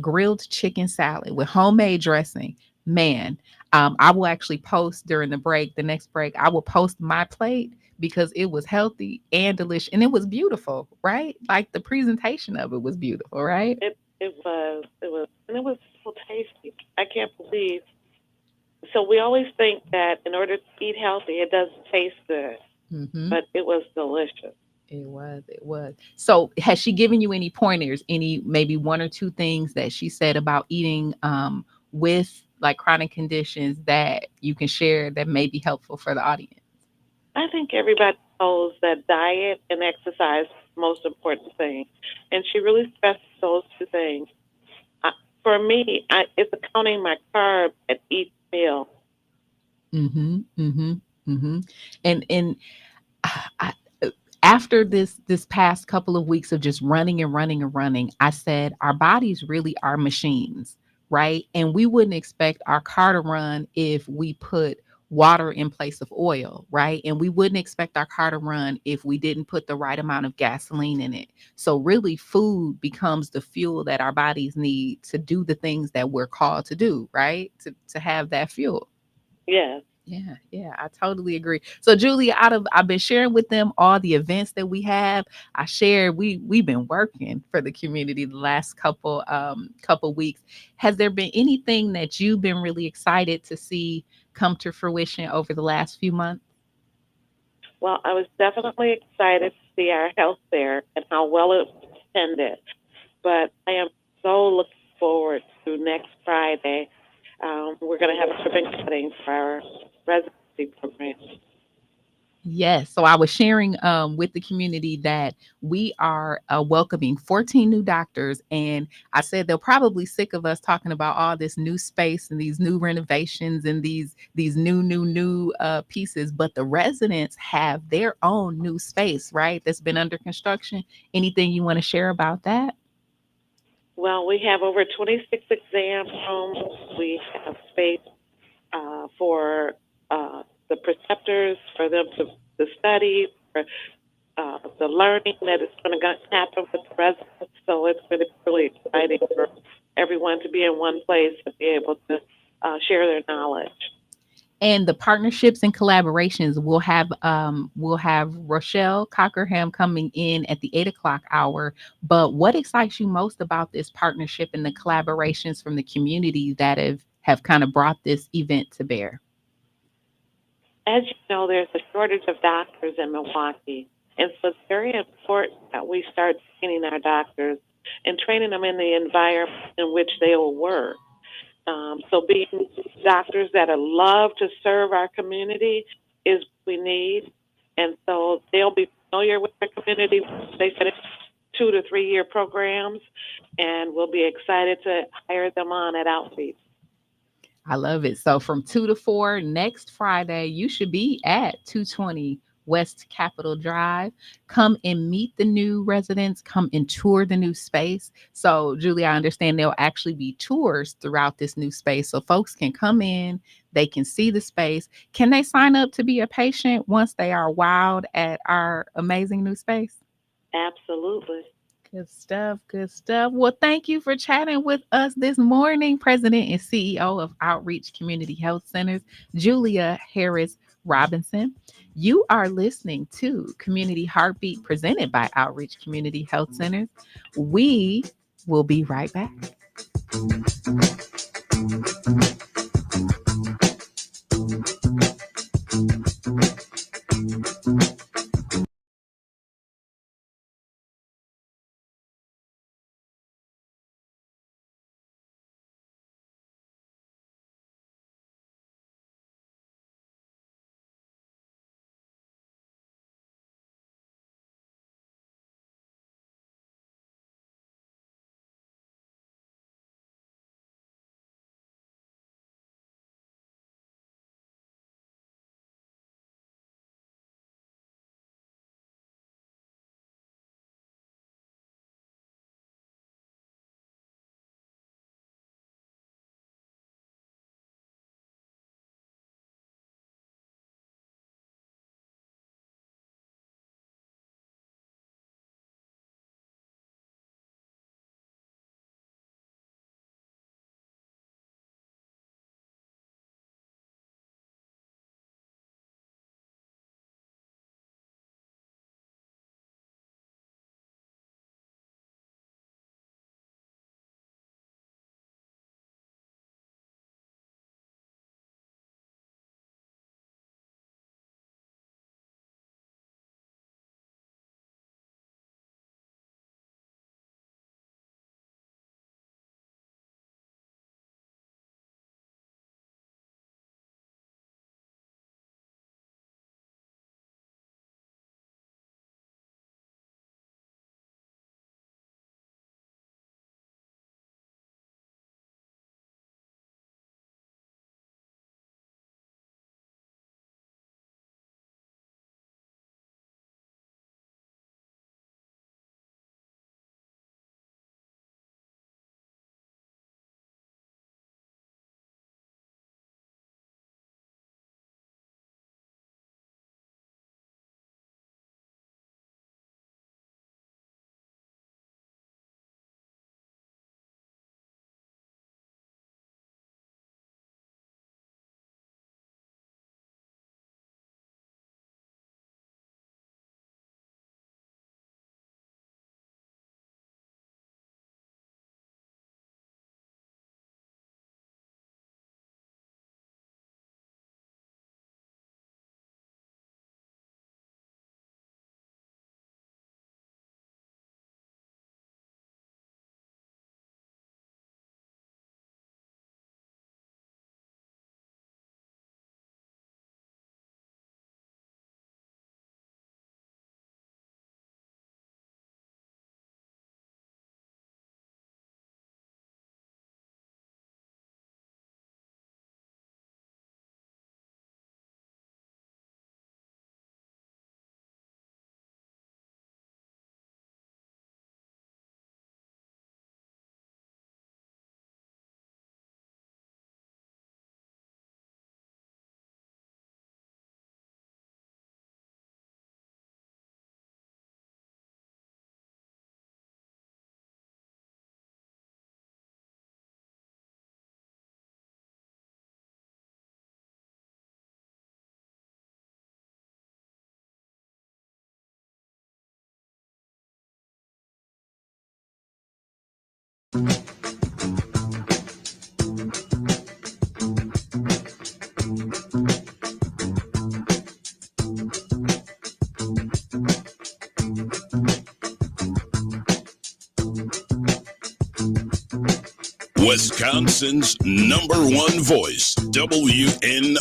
S2: grilled chicken salad with homemade dressing. Man, I will actually post during the next break, I will post my plate because it was healthy and delicious and it was beautiful, right? Like the presentation of it was beautiful, right?
S7: And it was so tasty. I can't believe. So we always think that in order to eat healthy, it doesn't taste good,
S2: Mm-hmm.
S7: but it was delicious.
S2: It was. It was. So, has she given you any pointers? Any maybe one or two things that she said about eating with like chronic conditions that you can share that may be helpful for the audience?
S7: I think everybody knows that diet and exercise is the most important thing, and she really stressed those two things. I, for me, it's counting my carbs at each meal.
S2: Mm-hmm. Mm-hmm. Mm-hmm. And I, after this past couple of weeks of just running and running and running, I said our bodies really are machines, right? And we wouldn't expect our car to run if we put water in place of oil, right? And we wouldn't expect our car to run if we didn't put the right amount of gasoline in it. So really food becomes the fuel that our bodies need to do the things that we're called to do, right? To have that fuel.
S7: Yes.
S2: Yeah, I totally agree. So Julia, I've been sharing with them all the events that we have. I shared we've been working for the community the last couple weeks. Has there been anything that you've been really excited to see come to fruition over the last few months?
S7: Well, I was definitely excited to see our health fair and how well it was attended. But I am so looking forward to next Friday. We're going to have a ribbon cutting for our residency program.
S2: Yes. So I was sharing with the community that we are welcoming 14 new doctors. And I said they're probably sick of us talking about all this new space and these new renovations and these new pieces. But the residents have their own new space, right? That's been under construction. Anything you want to share about that?
S7: Well, we have over 26 exam rooms. We have space for the preceptors, for them to study, for the learning that is going to happen with the residents. So it's going to be really exciting for everyone to be in one place and be able to share their knowledge.
S2: And the partnerships and collaborations we'll have Rochelle Cockerham coming in at the 8 o'clock hour. But what excites you most about this partnership and the collaborations from the community that have kind of brought this event to bear?
S7: As you know, there's a shortage of doctors in Milwaukee. And so it's very important that we start training our doctors and training them in the environment in which they will work. So being doctors that love to serve our community is what we need. And so they'll be familiar with the community once they finish 2 to 3 year programs, and we'll be excited to hire them on at outreach.
S2: I love it. So from 2 to 4 next Friday, you should be at 220 West Capitol Drive. Come and meet the new residents. Come and tour the new space. So, Julie, I understand there'll actually be tours throughout this new space. So folks can come in, they can see the space. Can they sign up to be a patient once they are wowed at our amazing new space?
S7: Absolutely.
S2: Good stuff. Good stuff. Well, thank you for chatting with us this morning. President and CEO of Outreach Community Health Centers, Julia Harris Robinson. You are listening to Community Heartbeat presented by Outreach Community Health Centers. We will be right back.
S8: Wisconsin's number one voice, WNOV.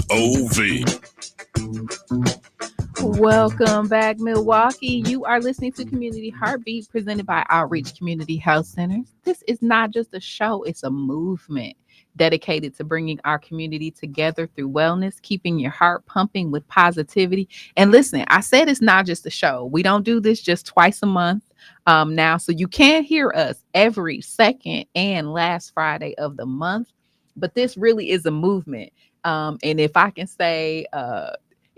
S2: Welcome back, Milwaukee. You are listening to Community Heartbeat presented by Outreach Community Health Centers. This is not just a show, it's a movement dedicated to bringing our community together through wellness, keeping your heart pumping with positivity. And listen, I said it's not just a show. We don't do this just twice a month now. So you can hear us every second and last Friday of the month. But this really is a movement. And if I can say,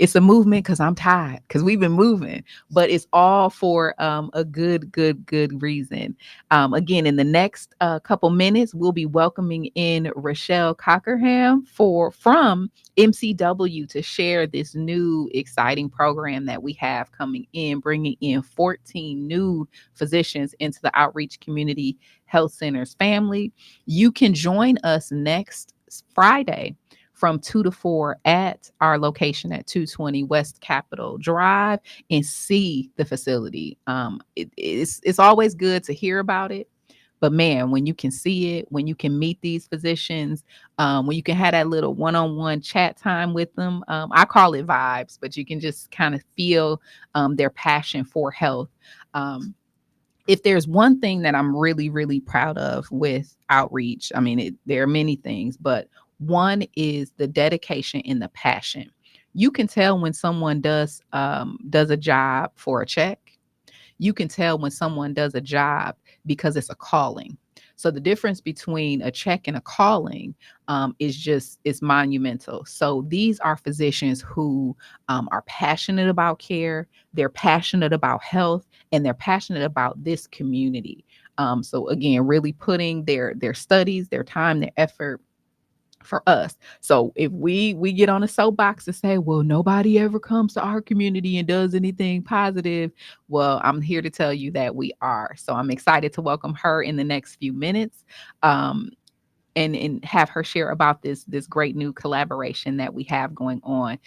S2: it's a movement because I'm tired, because we've been moving, but it's all for a good reason. Again, in the next couple minutes, we'll be welcoming in Rochelle Cockerham from MCW to share this new exciting program that we have coming in, bringing in 14 new physicians into the Outreach Community Health Centers family. You can join us next Friday from 2 to 4 at our location at 220 West Capitol Drive and see the facility. It's always good to hear about it, but man, when you can see it, when you can meet these physicians, when you can have that little one-on-one chat time with them, I call it vibes, but you can just kind of feel their passion for health. If there's one thing that I'm really proud of with outreach, I mean, there are many things, but one is the dedication and the passion. You can tell when someone does a job for a check. You can tell when someone does a job because it's a calling. So the difference between a check and a calling is monumental. So these are physicians who are passionate about care, they're passionate about health, and they're passionate about this community. So again, really putting their studies, their time, their effort for us. So if we get on a soapbox and say, well, nobody ever comes to our community and does anything positive, well, I'm here to tell you that we are. So I'm excited to welcome her in the next few minutes, and have her share about this great new collaboration that we have going on.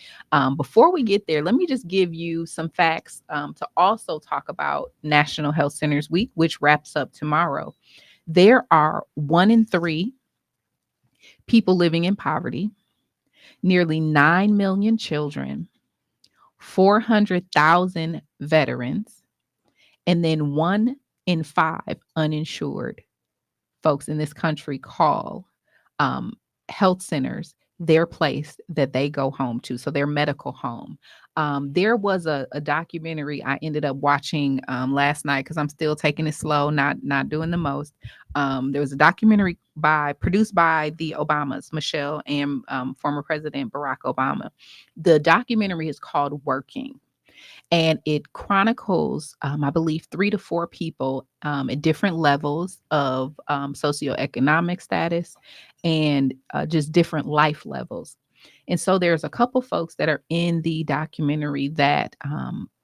S2: Before we get there, let me just give you some facts to also talk about National Health Centers Week, which wraps up tomorrow. There are 1 in 3 people living in poverty, nearly 9 million children, 400,000 veterans, and then 1 in 5 uninsured folks in this country call health centers their place that they go home to, so their medical home. There was a documentary I ended up watching last night because I'm still taking it slow, not doing the most. There was a documentary produced by the Obamas, Michelle and former President Barack Obama. The documentary is called Working. And it chronicles, I believe, 3 to 4 people at different levels of socioeconomic status and just different life levels. And so there's a couple folks that are in the documentary that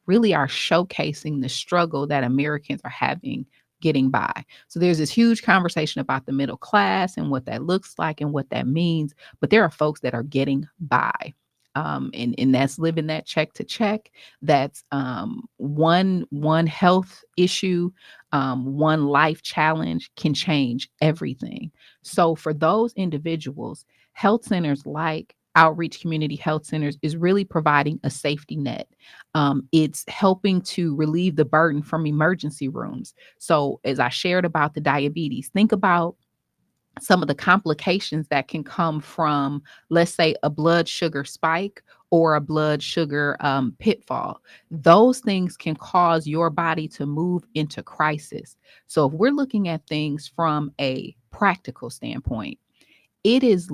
S2: really are showcasing the struggle that Americans are having getting by. So there's this huge conversation about the middle class and what that looks like and what that means. But there are folks that are getting by. And that's living that check to check. That's one health issue, one life challenge can change everything. So for those individuals, health centers like Outreach Community Health Centers is really providing a safety net. It's helping to relieve the burden from emergency rooms. So as I shared about the diabetes, think about some of the complications that can come from, let's say, a blood sugar spike or a blood sugar pitfall. Those things can cause your body to move into crisis. So if we're looking at things from a practical standpoint, it is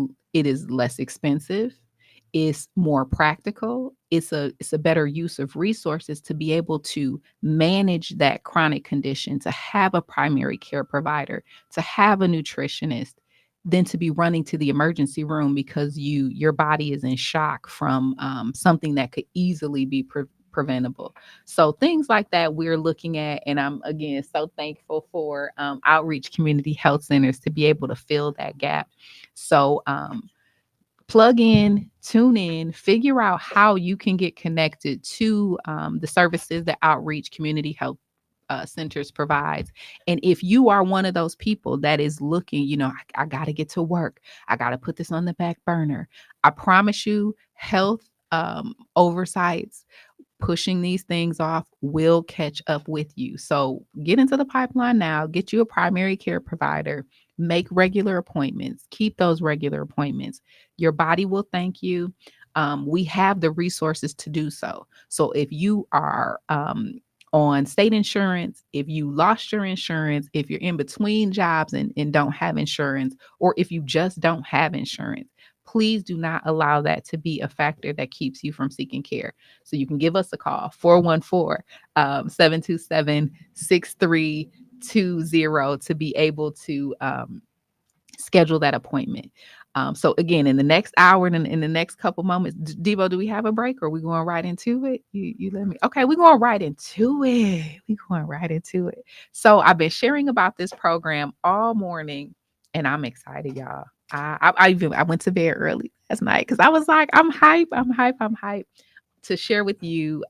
S2: less expensive, it's more practical, it's a better use of resources to be able to manage that chronic condition, to have a primary care provider, to have a nutritionist, than to be running to the emergency room because your body is in shock from something that could easily be preventable. So things like that we're looking at, and I'm again so thankful for Outreach Community Health Centers to be able to fill that gap. So plug in, tune in, figure out how you can get connected to the services that Outreach Community Health Centers provides. And if you are one of those people that is looking, I got to get to work, I got to put this on the back burner, I promise you, health oversights, pushing these things off will catch up with you. So get into the pipeline now, get you a primary care provider, make regular appointments, keep those regular appointments. Your body will thank you. We have the resources to do so. So if you are on state insurance, if you lost your insurance, if you're in between jobs and don't have insurance, or if you just don't have insurance, please do not allow that to be a factor that keeps you from seeking care. So you can give us a call, 414-727-6320, to be able to schedule that appointment. So again, in the next hour and in the next couple moments, Devo, do we have a break or are we going right into it? You let me. Okay, we're going right into it. We're going right into it. So I've been sharing about this program all morning, and I'm excited, y'all. I went to bed early last night because I was like, I'm hype, to share with you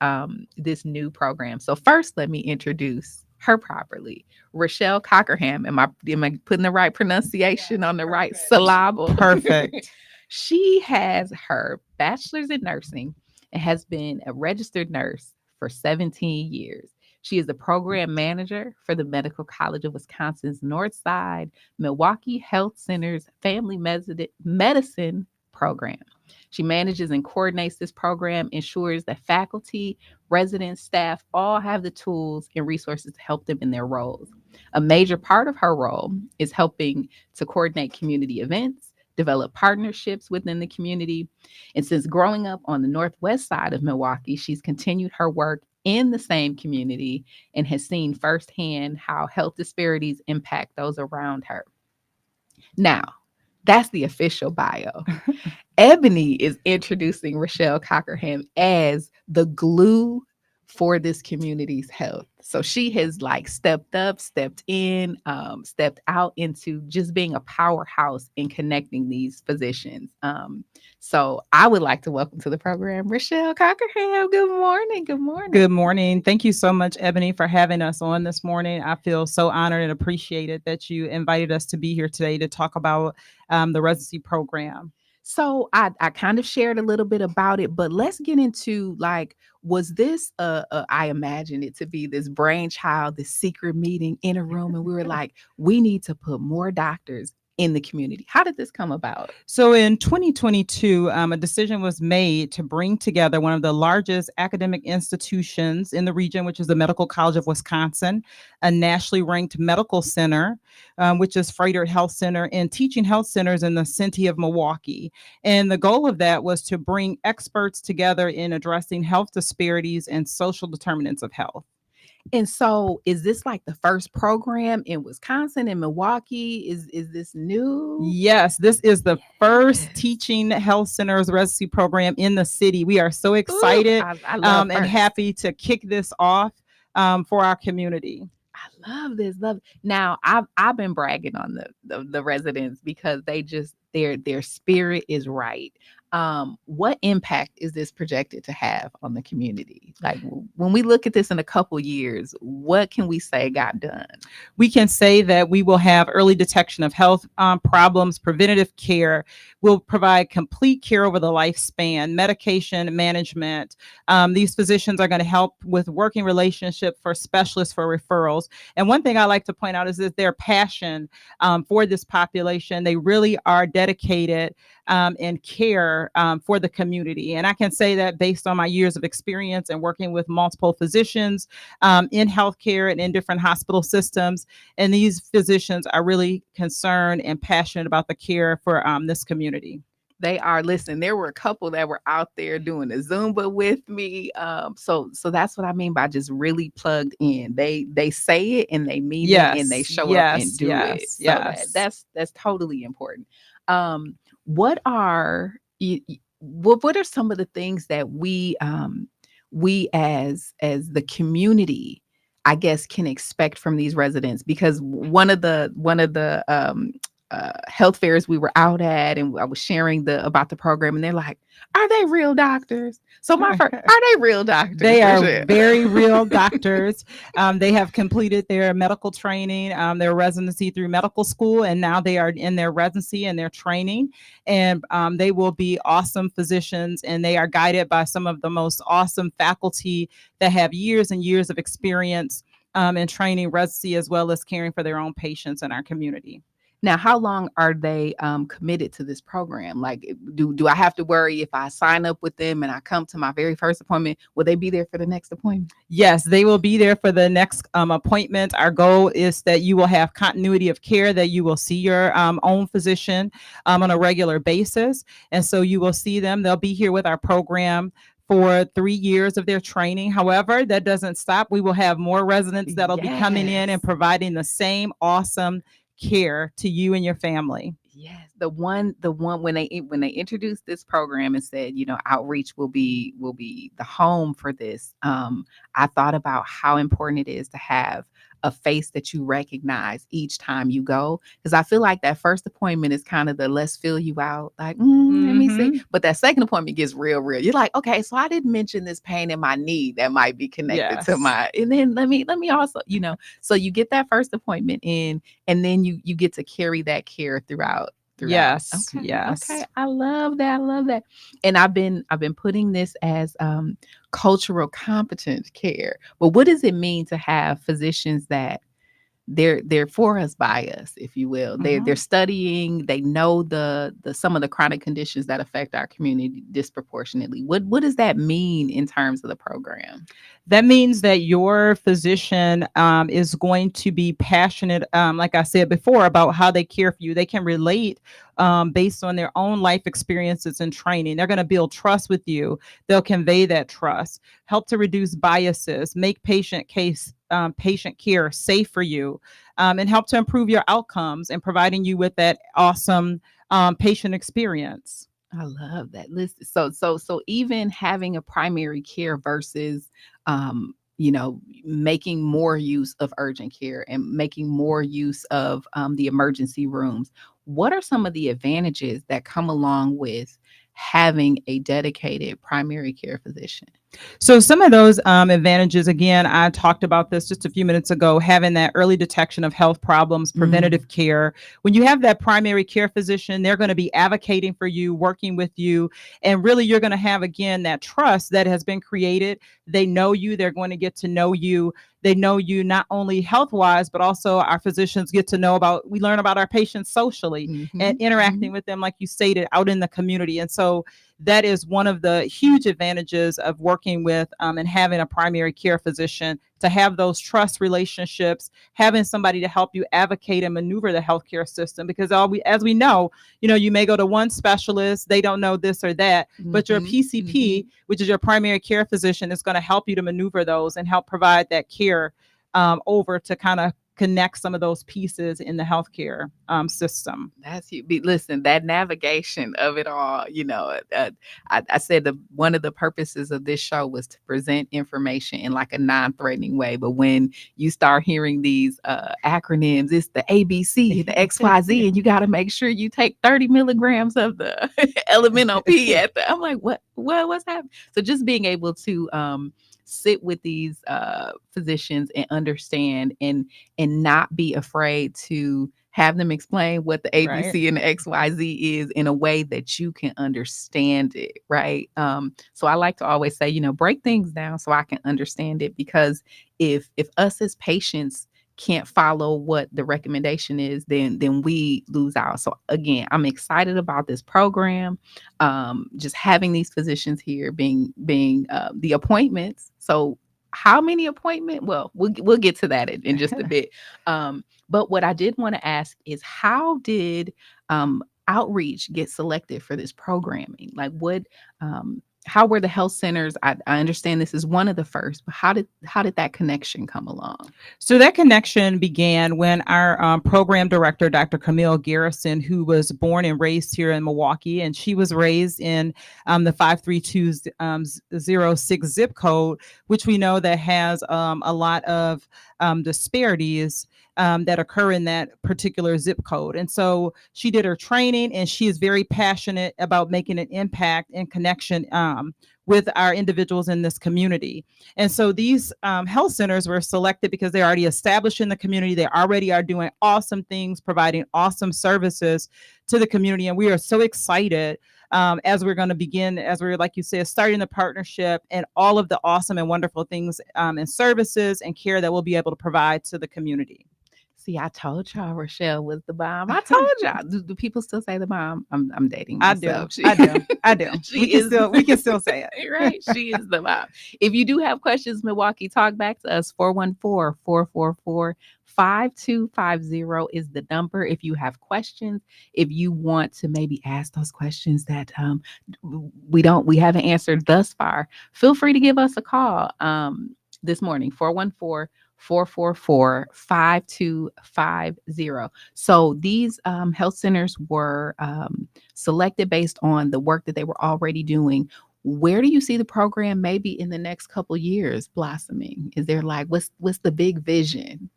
S2: this new program. So first, let me introduce her properly. Rochelle Cockerham. Am I putting the right pronunciation on the right syllable?
S9: Perfect.
S2: She has her bachelor's in nursing and has been a registered nurse for 17 years. She is the program manager for the Medical College of Wisconsin's Northside Milwaukee Health Center's Family Medicine program. She manages and coordinates this program, ensures that faculty, residents, staff all have the tools and resources to help them in their roles. A major part of her role is helping to coordinate community events, develop partnerships within the community. And since growing up on the northwest side of Milwaukee, she's continued her work in the same community and has seen firsthand how health disparities impact those around her. Now, that's the official bio. Ebony is introducing Rochelle Cockerham as the glue for this community's health. So she has like stepped up, stepped in, stepped out into just being a powerhouse in connecting these physicians. So I would like to welcome to the program Rochelle Cockerham. Good morning. Good morning.
S9: Good morning. Thank you so much, Ebony, for having us on this morning. I feel so honored and appreciated that you invited us to be here today to talk about the residency program.
S2: So I kind of shared a little bit about it, but let's get into like, was this I imagine it to be this brainchild, this secret meeting in a room, and we were like, we need to put more doctors in the community. How did this come about?
S9: So in 2022, a decision was made to bring together one of the largest academic institutions in the region, which is the Medical College of Wisconsin, a nationally ranked medical center, which is Froedtert Health Center, and teaching health centers in the city of Milwaukee. And the goal of that was to bring experts together in addressing health disparities and social determinants of health.
S2: And so is this like the first program in Wisconsin and Milwaukee? Is this new?
S9: Yes, this is the first teaching health centers residency program in the city. We are so excited and happy to kick this off for our community.
S2: I love this. Now I've been bragging on the residents because they just their spirit is right. What impact is this projected to have on the community? Like when we look at this in a couple years, what can we say got done?
S9: We can say that we will have early detection of health problems, preventative care. We'll provide complete care over the lifespan, medication management. These physicians are going to help with working relationship for specialists for referrals. And one thing I like to point out is that their passion for this population, they really are dedicated and care for the community. And I can say that based on my years of experience and working with multiple physicians in healthcare and in different hospital systems. And these physicians are really concerned and passionate about the care for this community.
S2: They are. Listen, there were a couple that were out there doing a Zumba with me. So that's what I mean by just really plugged in. They say it and they mean it and they show up and do it. So that's totally important. What are some of the things that we as the community, I guess, can expect from these residents? Because one of the health fairs we were out at, and I was sharing about the program, and they're like, "Are they real doctors?" So are they real doctors?
S9: They are very real doctors. They have completed their medical training, their residency through medical school, and now they are in their residency and their training. And they will be awesome physicians, and they are guided by some of the most awesome faculty that have years and years of experience in training residency as well as caring for their own patients in our community.
S2: Now, how long are they committed to this program? Like, do I have to worry if I sign up with them and I come to my very first appointment? Will they be there for the next appointment?
S9: Yes, they will be there for the next appointment. Our goal is that you will have continuity of care, that you will see your own physician on a regular basis. And so you will see them. They'll be here with our program for 3 years of their training. However, that doesn't stop. We will have more residents that'll be coming in and
S2: Yes.
S9: providing the same awesome care to you and your family.
S2: Yes, the one when they introduced this program and said, outreach will be the home for this. I thought about how important it is to have a face that you recognize each time you go, because I feel like that first appointment is kind of the let's fill you out, like, let me see.
S9: Mhm.
S2: But that second appointment gets real. You're like, okay, so I didn't mention this pain in my knee that might be connected to
S9: Yes.
S2: and then let me also, so you get that first appointment in, and then you get to carry that care throughout.
S9: Yes.
S2: Okay.
S9: Yes.
S2: Okay. I love that. I love that. And I've been putting this as cultural competence care. But what does it mean to have physicians that they're for us by us, if you will? They're
S9: Mhm.
S2: studying, they know the some of the chronic conditions that affect our community disproportionately. What does that mean in terms of the program?
S9: That means that your physician is going to be passionate, like I said before, about how they care for you. They can relate based on their own life experiences and training. They're going to build trust with you. They'll convey that trust, help to reduce biases, make patient care safe for you, and help to improve your outcomes and providing you with that awesome patient experience.
S2: I love that. Listen, so even having a primary care versus making more use of urgent care and making more use of the emergency rooms. What are some of the advantages that come along with having a dedicated primary care physician?
S9: So some of those advantages, again, I talked about this just a few minutes ago, having that early detection of health problems,
S2: Mm,
S9: preventative care. When you have that primary care physician, they're going to be advocating for you, working with you, and really you're going to have, again, that trust that has been created. They know you, they're going to get to know you. They know you not only health wise, but also our physicians get to know we learn about our patients socially and
S2: mhm,
S9: interacting
S2: mhm.
S9: with them, like you stated, out in the community. And so that is one of the huge advantages of working with and having a primary care physician, to have those trust relationships, having somebody to help you advocate and maneuver the healthcare system. Because as we know, you may go to one specialist, they don't know this or that, but your
S2: Mhm,
S9: PCP,
S2: mhm.
S9: which is your primary care physician, is going to help you to maneuver those and help provide that care over to kind of connect some of those pieces in the healthcare system.
S2: That's you. Listen, that navigation of it all. I said one of the purposes of this show was to present information in like a non-threatening way. But when you start hearing these acronyms, it's the ABC, the XYZ, and you got to make sure you take 30 milligrams of the elemental P at the. I'm like, what's happening? So just being able to sit with these physicians and understand and not be afraid to have them explain what the
S9: Right.
S2: ABC and the XYZ is in a way that you can understand it, right? So I like to always say, break things down so I can understand it, because if us as patients can't follow what the recommendation is, then we lose out. So again, I'm excited about this program. Just having these physicians here, being the appointments. So how many appointment? Well, we'll get to that in just a bit. But what I did want to ask is, how did outreach get selected for this programming? Like, how were the health centers? I understand this is one of the first, but how did that connection come along?
S9: So that connection began when our program director, Dr. Camille Garrison, who was born and raised here in Milwaukee, and she was raised in the 53206 zip code, which we know that has a lot of disparities that occur in that particular zip code. And so she did her training, and she is very passionate about making an impact and connection with our individuals in this community. And so these health centers were selected because they're already established in the community. They already are doing awesome things, providing awesome services to the community. And we are so excited as we're going to begin, as we're, like you said, starting the partnership and all of the awesome and wonderful things and services and care that we'll be able to provide to the community.
S2: See, I told y'all Rochelle was the bomb. I told y'all. Do people still say the bomb? I'm dating
S9: I do.
S2: myself.
S9: I do. I do.
S2: She
S9: We can
S2: is
S9: still say it.
S2: right. She is the bomb. If you do have questions, Milwaukee, talk back to us. 414-444-5250 is the number. If you have questions, if you want to maybe ask those questions that we haven't answered thus far, feel free to give us a call this morning. 414-444-5250. So these health centers were selected based on the work that they were already doing. Where do you see the program maybe in the next couple years blossoming? Is there like what's the big vision?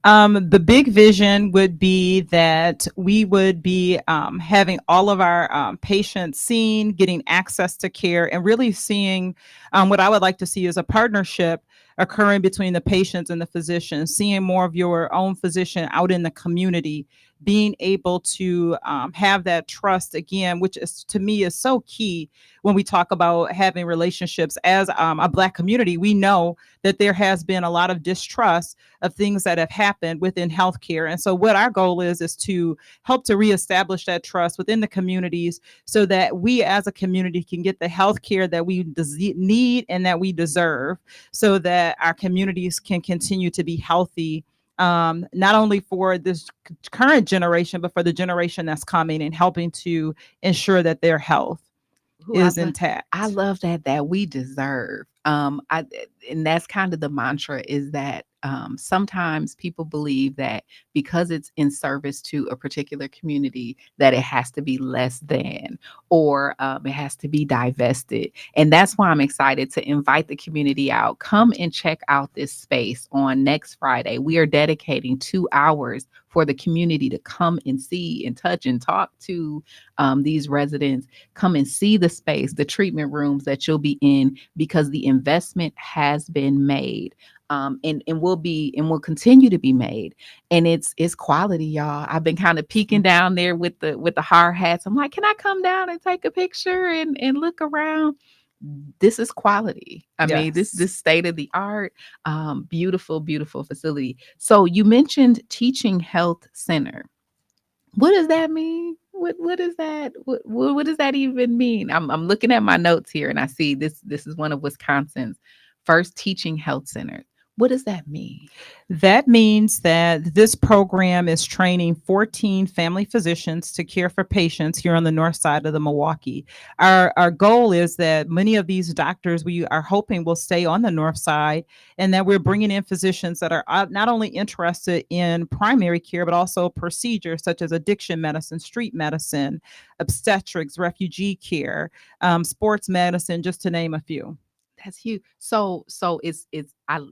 S9: The big vision would be that we would be having all of our patients seen, getting access to care, and really seeing what I would like to see is a partnership occurring between the patients and the physicians, seeing more of your own physician out in the community, being able to have that trust again, which is to me is so key when we talk about having relationships as a Black community. We know that there has been a lot of distrust of things that have happened within healthcare. And so what our goal is to help to reestablish that trust within the communities so that we as a community can get the healthcare that we need and that we deserve so that our communities can continue to be healthy, not only for this current generation, but for the generation that's coming and helping to ensure that their health is intact.
S2: I love that we deserve. And that's kind of the mantra is that sometimes people believe that because it's in service to a particular community that it has to be less than or it has to be divested. And that's why I'm excited to invite the community out. Come and check out this space on next Friday. We are dedicating 2 hours for the community to come and see and touch and talk to these residents. Come and see the space, the treatment rooms that you'll be in, because the investment has been made. And will continue to be made, and it's quality, y'all. I've been kind of peeking down there with the hard hats. I'm like, can I come down and take a picture and look around? This is quality. I mean, this state of the art, beautiful facility. So you mentioned teaching health center. What does that mean? What is that? What does that even mean? I'm looking at my notes here and I see this is one of Wisconsin's first teaching health centers. What does that mean?
S9: That means that this program is training 14 family physicians to care for patients here on the north side of the Milwaukee. Our goal is that many of these doctors we are hoping will stay on the north side, and that we're bringing in physicians that are not only interested in primary care, but also procedures such as addiction medicine, street medicine, obstetrics, refugee care, sports medicine, just to name a few.
S2: That's huge. So it's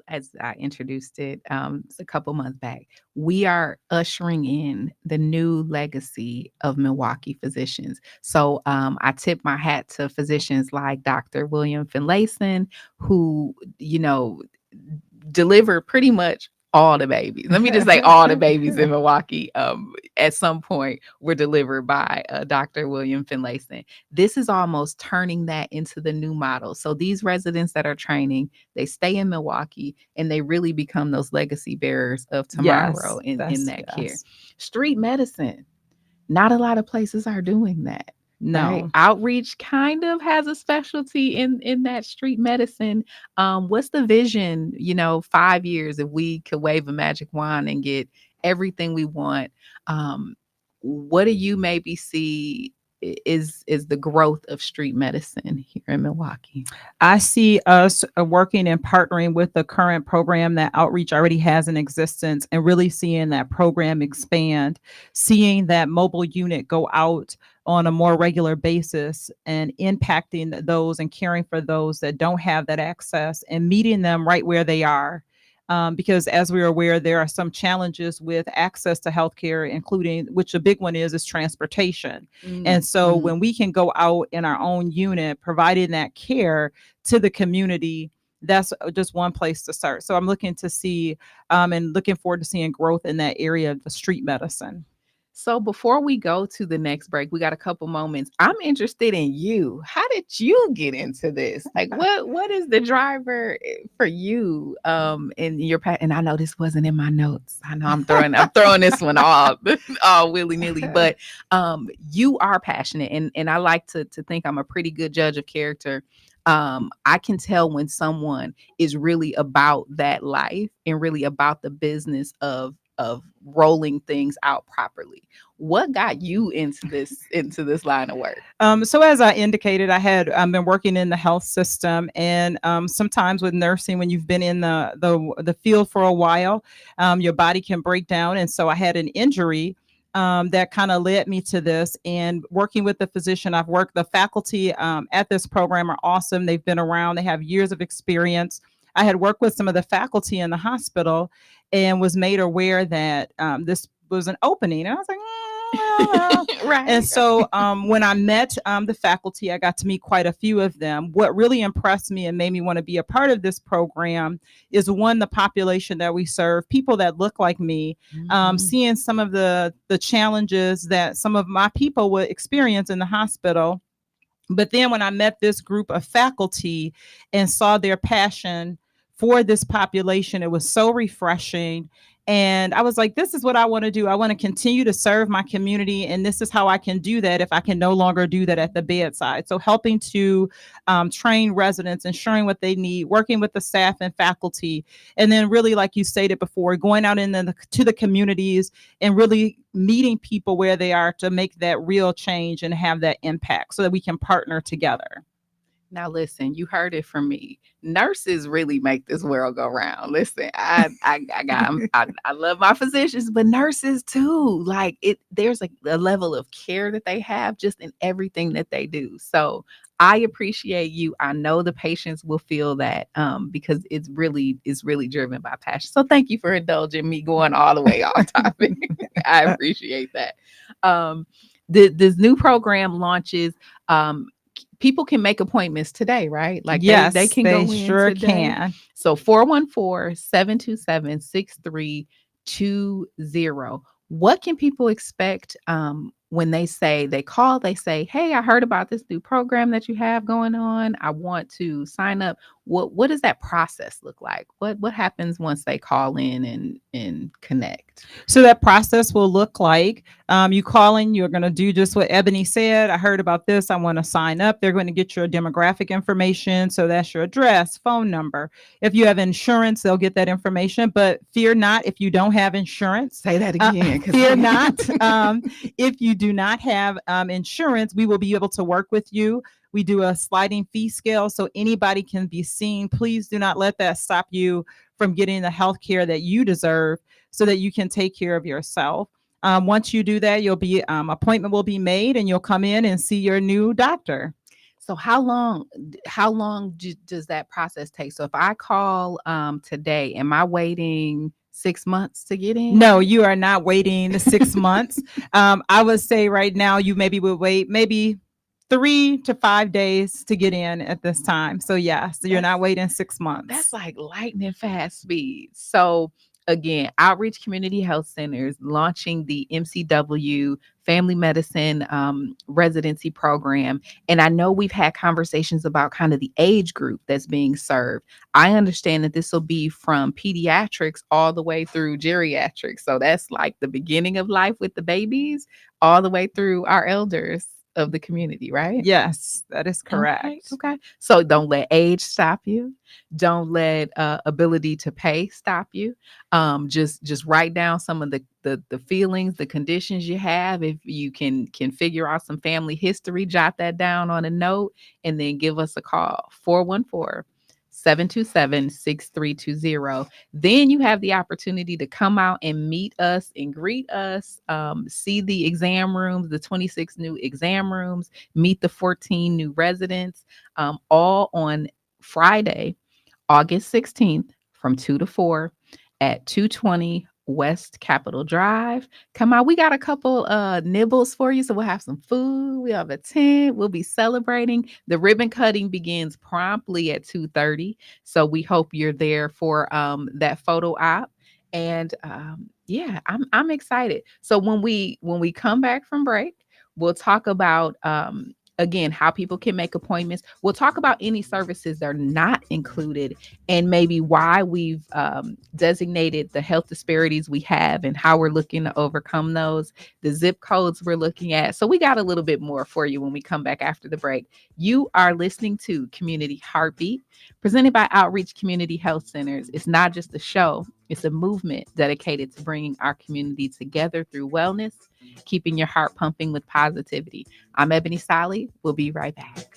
S2: as I introduced it a couple months back, we are ushering in the new legacy of Milwaukee physicians. So I tip my hat to physicians like Dr. William Finlayson, who deliver pretty much all the babies. Let me just say all the babies in Milwaukee at some point were delivered by Dr. William Finlayson. This is almost turning that into the new model. So these residents that are training, they stay in Milwaukee and they really become those legacy bearers of tomorrow in that care. Street medicine. Not a lot of places are doing that.
S9: No.
S2: Right? Outreach kind of has a specialty in that street medicine. What's the vision, 5 years if we could wave a magic wand and get everything we want? What do you maybe see is the growth of street medicine here in Milwaukee?
S9: I see us working and partnering with the current program that Outreach already has in existence and really seeing that program expand, seeing that mobile unit go out on a more regular basis and impacting those and caring for those that don't have that access and meeting them right where they are. Because as we're aware, there are some challenges with access to healthcare, including, which a big one is transportation. And so when we can go out in our own unit, providing that care to the community, that's just one place to start. So I'm looking to see and looking forward to seeing growth in that area of the street medicine.
S2: So before we go to the next break, we got a couple moments. I'm interested in you. How did you get into this? Like what is the driver for you in your and I know this wasn't in my notes. I know I'm throwing this one all all willy-nilly, but you are passionate and I like to think I'm a pretty good judge of character. I can tell when someone is really about that life and really about the business of rolling things out properly. What got you into this line of work?
S9: So as I indicated, I had been working in the health system, and sometimes with nursing, when you've been in the field for a while, your body can break down, and so I had an injury that kind of led me to this. And working with the physician, the faculty at this program are awesome. They've been around, they have years of experience. I had worked with some of the faculty in the hospital and was made aware that this was an opening. And I was like,
S2: Right.
S9: and so when I met the faculty, I got to meet quite a few of them. What really impressed me and made me want to be a part of this program is, one, the population that we serve, people that look like me, seeing some of the challenges that some of my people would experience in the hospital. But then when I met this group of faculty and saw their passion for this population, it was so refreshing. And I was like, this is what I want to do. I want to continue to serve my community. And this is how I can do that if I can no longer do that at the bedside. So helping to train residents, ensuring what they need, working with the staff and faculty. And then really, like you stated before, going out to the communities and really meeting people where they are to make that real change and have that impact so that we can partner together.
S2: Now listen, you heard it from me. Nurses really make this world go round. Listen, I love my physicians, but nurses too. Like there's a level of care that they have just in everything that they do. So I appreciate you. I know the patients will feel that because it's really driven by passion. So thank you for indulging me going all the way off topic. I appreciate that. This new program launches. People can make appointments today, right? Like
S9: yes,
S2: they can
S9: they
S2: go in
S9: sure
S2: today.
S9: can.
S2: So 414-727-6320. What can people expect when they call, they say, hey, I heard about this new program that you have going on. I want to sign up. What does that process look like? What happens once they call in and connect?
S9: So that process will look like you call in, you're going to do just what Ebony said. I heard about this. I want to sign up. They're going to get your demographic information. So that's your address, phone number. If you have insurance, they'll get that information. But fear not if you don't have insurance.
S2: Say that again.
S9: Fear not. If you do not have insurance, we will be able to work with you. We do a sliding fee scale so anybody can be seen. Please do not let that stop you from getting the health care that you deserve so that you can take care of yourself. Once you do that, you'll be appointment will be made and you'll come in and see your new doctor.
S2: So how long does that process take? So if I call today, am I waiting 6 months to get in?
S9: No, you are not waiting 6 months. I would say right now you maybe would wait maybe 3 to 5 days to get in at this time. So yes, you're not waiting 6 months.
S2: That's like lightning fast speed. So again, Outreach Community Health Centers launching the MCW Family Medicine residency program. And I know we've had conversations about kind of the age group that's being served. I understand that this will be from pediatrics all the way through geriatrics. So that's like the beginning of life with the babies all the way through our elders of the community, right?
S9: Yes, that is correct.
S2: Okay. So don't let age stop you. Don't let ability to pay stop you. Just write down some of the feelings, the conditions you have. If you can figure out some family history, jot that down on a note and then give us a call. 414-727-6320. Then you have the opportunity to come out and meet us and greet us, see the exam rooms, the 26 new exam rooms, meet the 14 new residents, all on Friday, August 16th from 2 to 4 at 220 West Capitol Drive. Come on, we got a couple nibbles for you. So we'll have some food. We have a tent. We'll be celebrating. The ribbon cutting begins promptly at 2:30. So we hope you're there for that photo op. And Yeah, I'm excited. So when we come back from break, we'll talk about again how people can make appointments. We'll talk about any services that are not included and maybe why we've designated the health disparities we have and how we're looking to overcome those, the zip codes we're looking at. So we got a little bit more for you when we come back after the break. You are listening to Community Heartbeat, presented by Outreach Community Health Centers. It's not just a show, it's a movement dedicated to bringing our community together through wellness, keeping your heart pumping with positivity. I'm Ebony Solly. We'll be right back.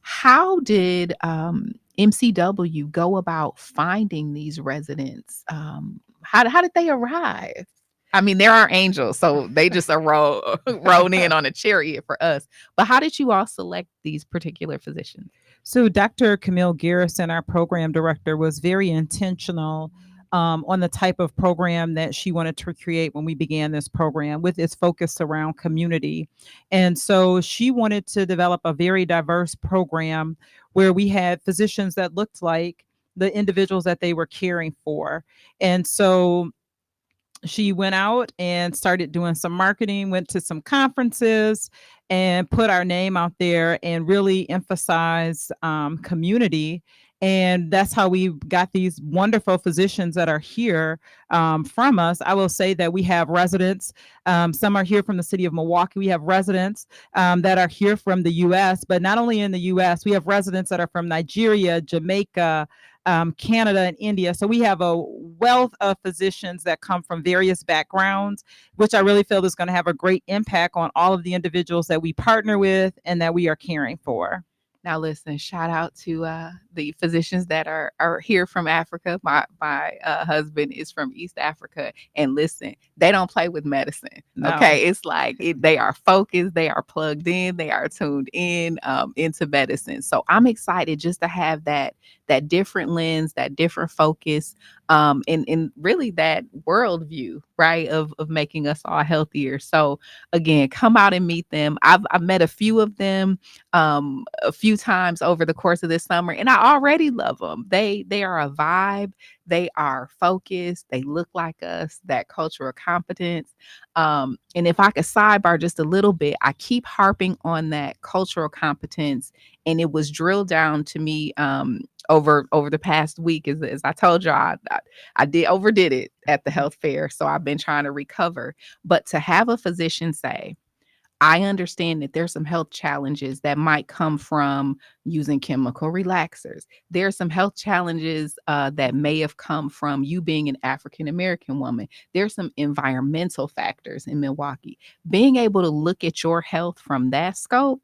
S2: How did MCW go about finding these residents? How did they arrive? I mean, there are angels, so they just rode in on a chariot for us. But how did you all select these particular physicians?
S9: So Dr. Camille Garrison, our program director, was very intentional on the type of program that she wanted to create when we began this program, with its focus around community. And so she wanted to develop a very diverse program where we had physicians that looked like the individuals that they were caring for. And so she went out and started doing some marketing, went to some conferences, and put our name out there and really emphasize community. And that's how we got these wonderful physicians that are here from us. I will say that we have residents. Some are here from the city of Milwaukee. We have residents that are here from the U.S., but not only in the U.S., we have residents that are from Nigeria, Jamaica, Canada, and India. So we have a wealth of physicians that come from various backgrounds, which I really feel is going to have a great impact on all of the individuals that we partner with and that we are caring for.
S2: Now, listen, shout out to the physicians that are here from Africa. My husband is from East Africa. And listen, they don't play with medicine.
S9: No.
S2: Okay. It's like they are focused, they are plugged in, they are tuned in into medicine. So I'm excited just to have that different lens, that different focus, and really that worldview, right, of making us all healthier. So again, come out and meet them. I've met a few of them a few times over the course of this summer, and I already love them. They are a vibe. They are focused. They look like us, that cultural competence. And if I could sidebar just a little bit, I keep harping on that cultural competence, and it was drilled down to me over the past week. As I told y'all, I overdid it at the health fair, so I've been trying to recover. But to have a physician say, I understand that there's some health challenges that might come from using chemical relaxers. There are some health challenges that may have come from you being an African American woman. There's some environmental factors in Milwaukee. Being able to look at your health from that scope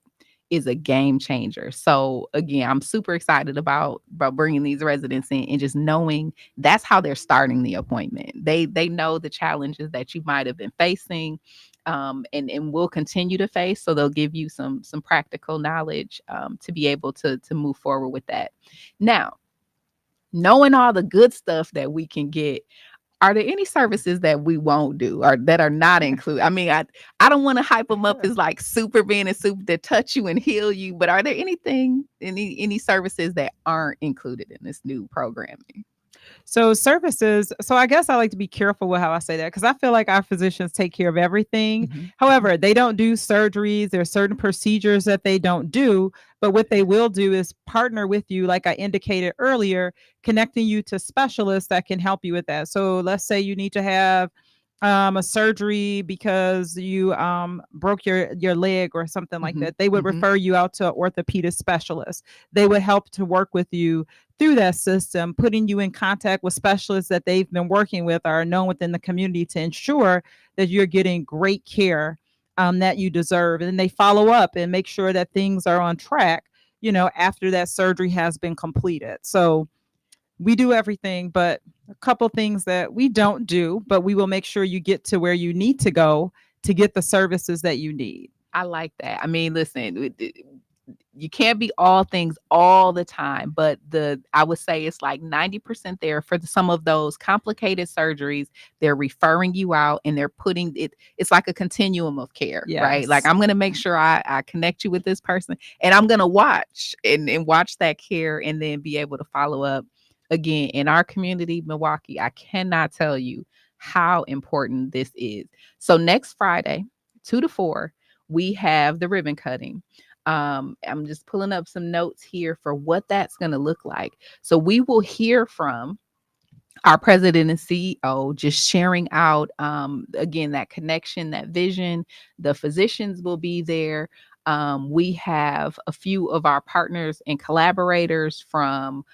S2: is a game changer. So again, I'm super excited about bringing these residents in and just knowing that's how they're starting the appointment. They know the challenges that you might have been facing, and will continue to face. So they'll give you some practical knowledge to be able to move forward with that. Now, knowing all the good stuff that we can get, are there any services that we won't do or that are not included? I mean, I don't want to hype them up as like super being a super that touch you and heal you, but are there any services that aren't included in this new programming?
S9: So services, so I guess I like to be careful with how I say that, because I feel like our physicians take care of everything.
S2: Mm-hmm.
S9: However, they don't do surgeries. There are certain procedures that they don't do, but what they will do is partner with you, like I indicated earlier, connecting you to specialists that can help you with that. So let's say you need to have a surgery because you broke your leg or something like that. They would refer you out to an orthopedic specialist. They would help to work with you through that system, putting you in contact with specialists that they've been working with or are known within the community to ensure that you're getting great care that you deserve. And then they follow up and make sure that things are on track, after that surgery has been completed. So we do everything, but a couple things that we don't do, but we will make sure you get to where you need to go to get the services that you need.
S2: I like that. I mean, listen, you can't be all things all the time, but I would say it's like 90% there for some of those complicated surgeries. They're referring you out and they're putting it. It's like a continuum of care, right?
S9: Yes.
S2: Like I'm going to make sure I connect you with this person, and I'm going to watch and watch that care and then be able to follow up. Again, in our community, Milwaukee, I cannot tell you how important this is. So next Friday, 2 to 4, we have the ribbon cutting. I'm just pulling up some notes here for what that's going to look like. So we will hear from our president and CEO, just sharing out, again, that connection, that vision. The physicians will be there. We have a few of our partners and collaborators from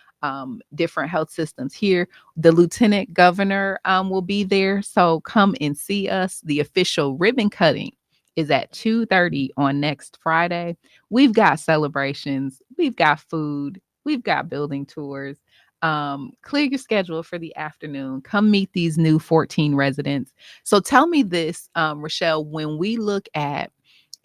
S2: different health systems here. The lieutenant governor will be there. So come and see us. The official ribbon cutting is at 2:30 on next Friday. We've got celebrations, we've got food, we've got building tours. Clear your schedule for the afternoon. Come meet these new 14 residents. So tell me this, Rochelle, when we look at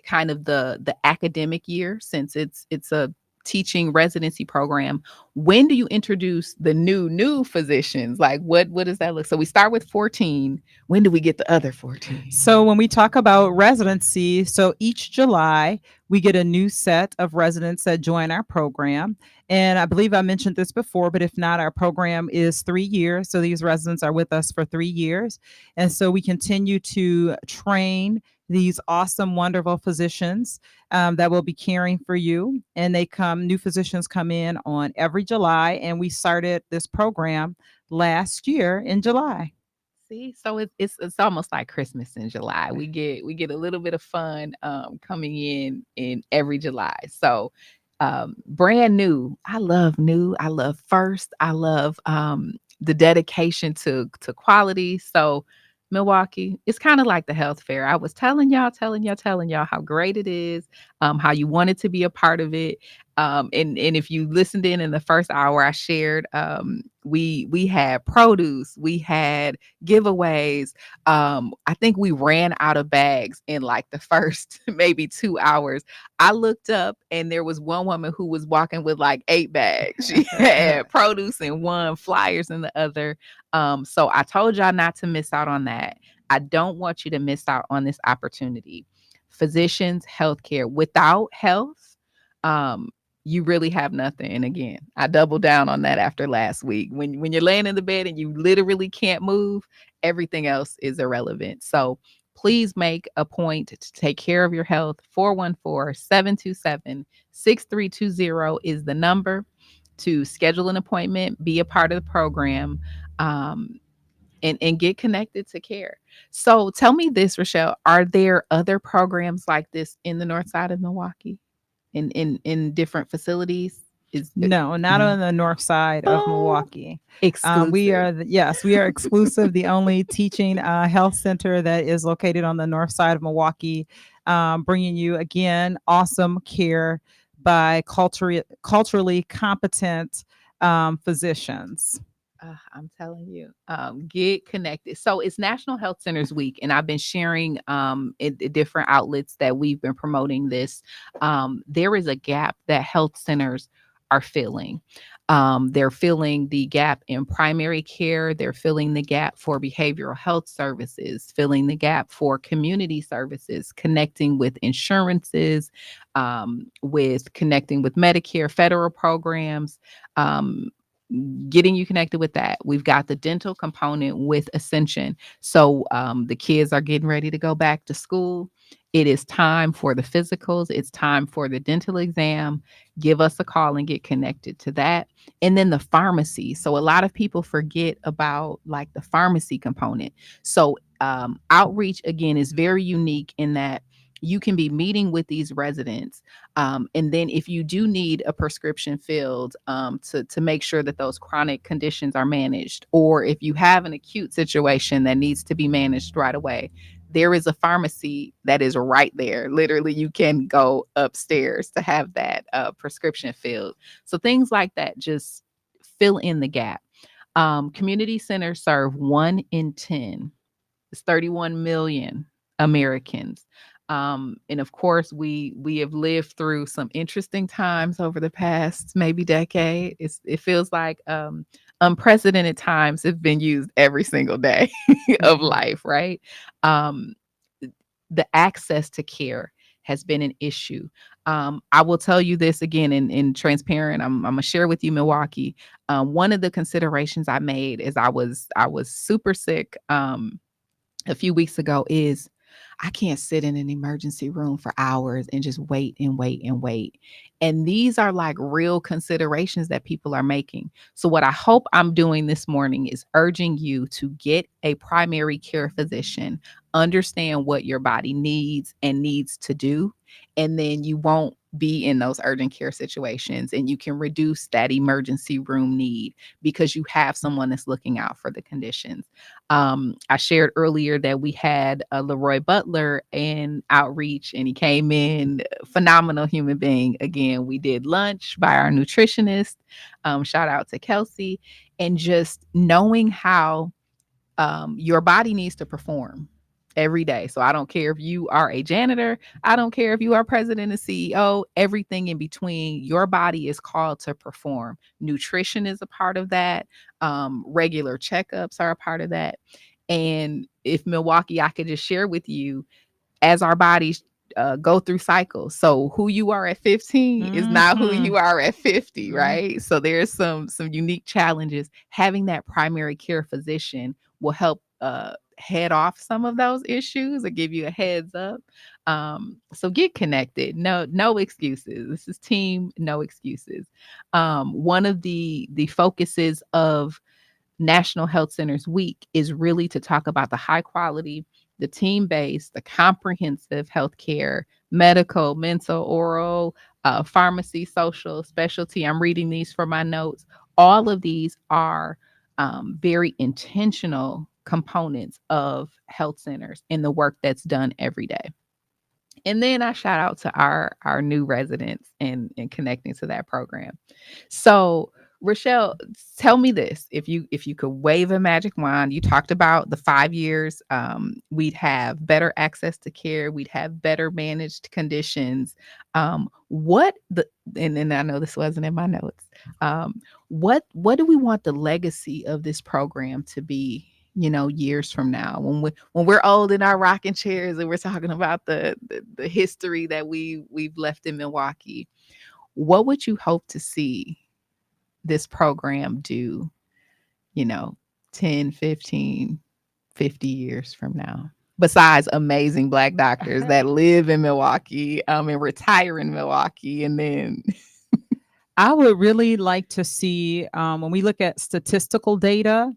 S2: kind of the academic year, since it's a teaching residency program, when do you introduce the new physicians? Like what does that look? So we start with 14. When do we get the other 14?
S9: So when we talk about residency, so each July we get a new set of residents that join our program. And I believe I mentioned this before, but if not, our program is 3 years. So these residents are with us for 3 years. And so we continue to train these awesome, wonderful physicians that will be caring for you. And new physicians come in on every July. And we started this program last year in July.
S2: See, so it's almost like Christmas in July. We get a little bit of fun coming in every July. So brand new. I love new. I love first. I love the dedication to quality. So Milwaukee, it's kind of like the health fair. I was telling y'all how great it is, how you wanted to be a part of it. And if you listened in the first hour, I shared we had produce, we had giveaways. I think we ran out of bags in like the first maybe 2 hours. I looked up and there was one woman who was walking with like 8 bags. She had produce in one, flyers in the other. So I told y'all not to miss out on that. I don't want you to miss out on this opportunity. Physicians, healthcare. Without health, you really have nothing. And again, I doubled down on that after last week. When you're laying in the bed and you literally can't move, everything else is irrelevant. So please make a point to take care of your health. 414-727-6320 is the number to schedule an appointment, be a part of the program, and get connected to care. So tell me this, Rochelle, are there other programs like this in the north side of Milwaukee? In different facilities?
S9: No, not on the north side of Milwaukee.
S2: Exclusive.
S9: We are exclusive, the only teaching health center that is located on the north side of Milwaukee, bringing you again awesome care by culturally competent physicians.
S2: I'm telling you, get connected. So it's National Health Centers Week, and I've been sharing in different outlets that we've been promoting this. There is a gap that health centers are filling. They're filling the gap in primary care. They're filling the gap for behavioral health services, filling the gap for community services, connecting with insurances, with connecting with Medicare, federal programs, getting you connected with that. We've got the dental component with Ascension. So the kids are getting ready to go back to school. It is time for the physicals. It's time for the dental exam. Give us a call and get connected to that. And then the pharmacy. So a lot of people forget about like the pharmacy component. So outreach, again, is very unique in that you can be meeting with these residents. And then if you do need a prescription filled to make sure that those chronic conditions are managed, or if you have an acute situation that needs to be managed right away, there is a pharmacy that is right there. Literally, you can go upstairs to have that prescription filled. So things like that just fill in the gap. Community centers serve 1 in 10. It's 31 million Americans. And of course, we have lived through some interesting times over the past maybe decade. It feels like unprecedented times have been used every single day of life, right? The access to care has been an issue. I will tell you this again in transparent. I'm gonna share with you, Milwaukee. One of the considerations I made is I was super sick a few weeks ago is I can't sit in an emergency room for hours and just wait and wait and wait. And these are like real considerations that people are making. So what I hope I'm doing this morning is urging you to get a primary care physician, understand what your body needs and needs to do, And then you won't be in those urgent care situations, and you can reduce that emergency room need because you have someone that's looking out for the conditions. I shared earlier that we had a Leroy Butler in outreach, and he came in phenomenal human being. Again, we did lunch by our nutritionist. Shout out to Kelsey. And just knowing how your body needs to perform every day. So I don't care if you are a janitor, I don't care if you are president and CEO, everything in between, your body is called to perform. Nutrition is a part of that. Regular checkups are a part of that. And if Milwaukee, I could just share with you, as our bodies go through cycles. So who you are at 15 is not who you are at 50, right? So there's some unique challenges. Having that primary care physician will help head off some of those issues or give you a heads up. So get connected. No excuses. This is team, no excuses. One of the focuses of National Health Centers Week is really to talk about the high quality, the team-based, the comprehensive healthcare, medical, mental, oral, pharmacy, social, specialty. I'm reading these for my notes. All of these are very intentional components of health centers in the work that's done every day. And then I shout out to our new residents and connecting to that program. So Rochelle, tell me this: if you could wave a magic wand, you talked about the 5 years, we'd have better access to care, we'd have better managed conditions. What the and I know this wasn't in my notes. What do we want the legacy of this program to be? Years from now, when we're old in our rocking chairs and we're talking about the history that we've left in Milwaukee, what would you hope to see this program do, 10, 15, 50 years from now? Besides amazing Black doctors that live in Milwaukee and retire in Milwaukee, and then
S9: I would really like to see, when we look at statistical data,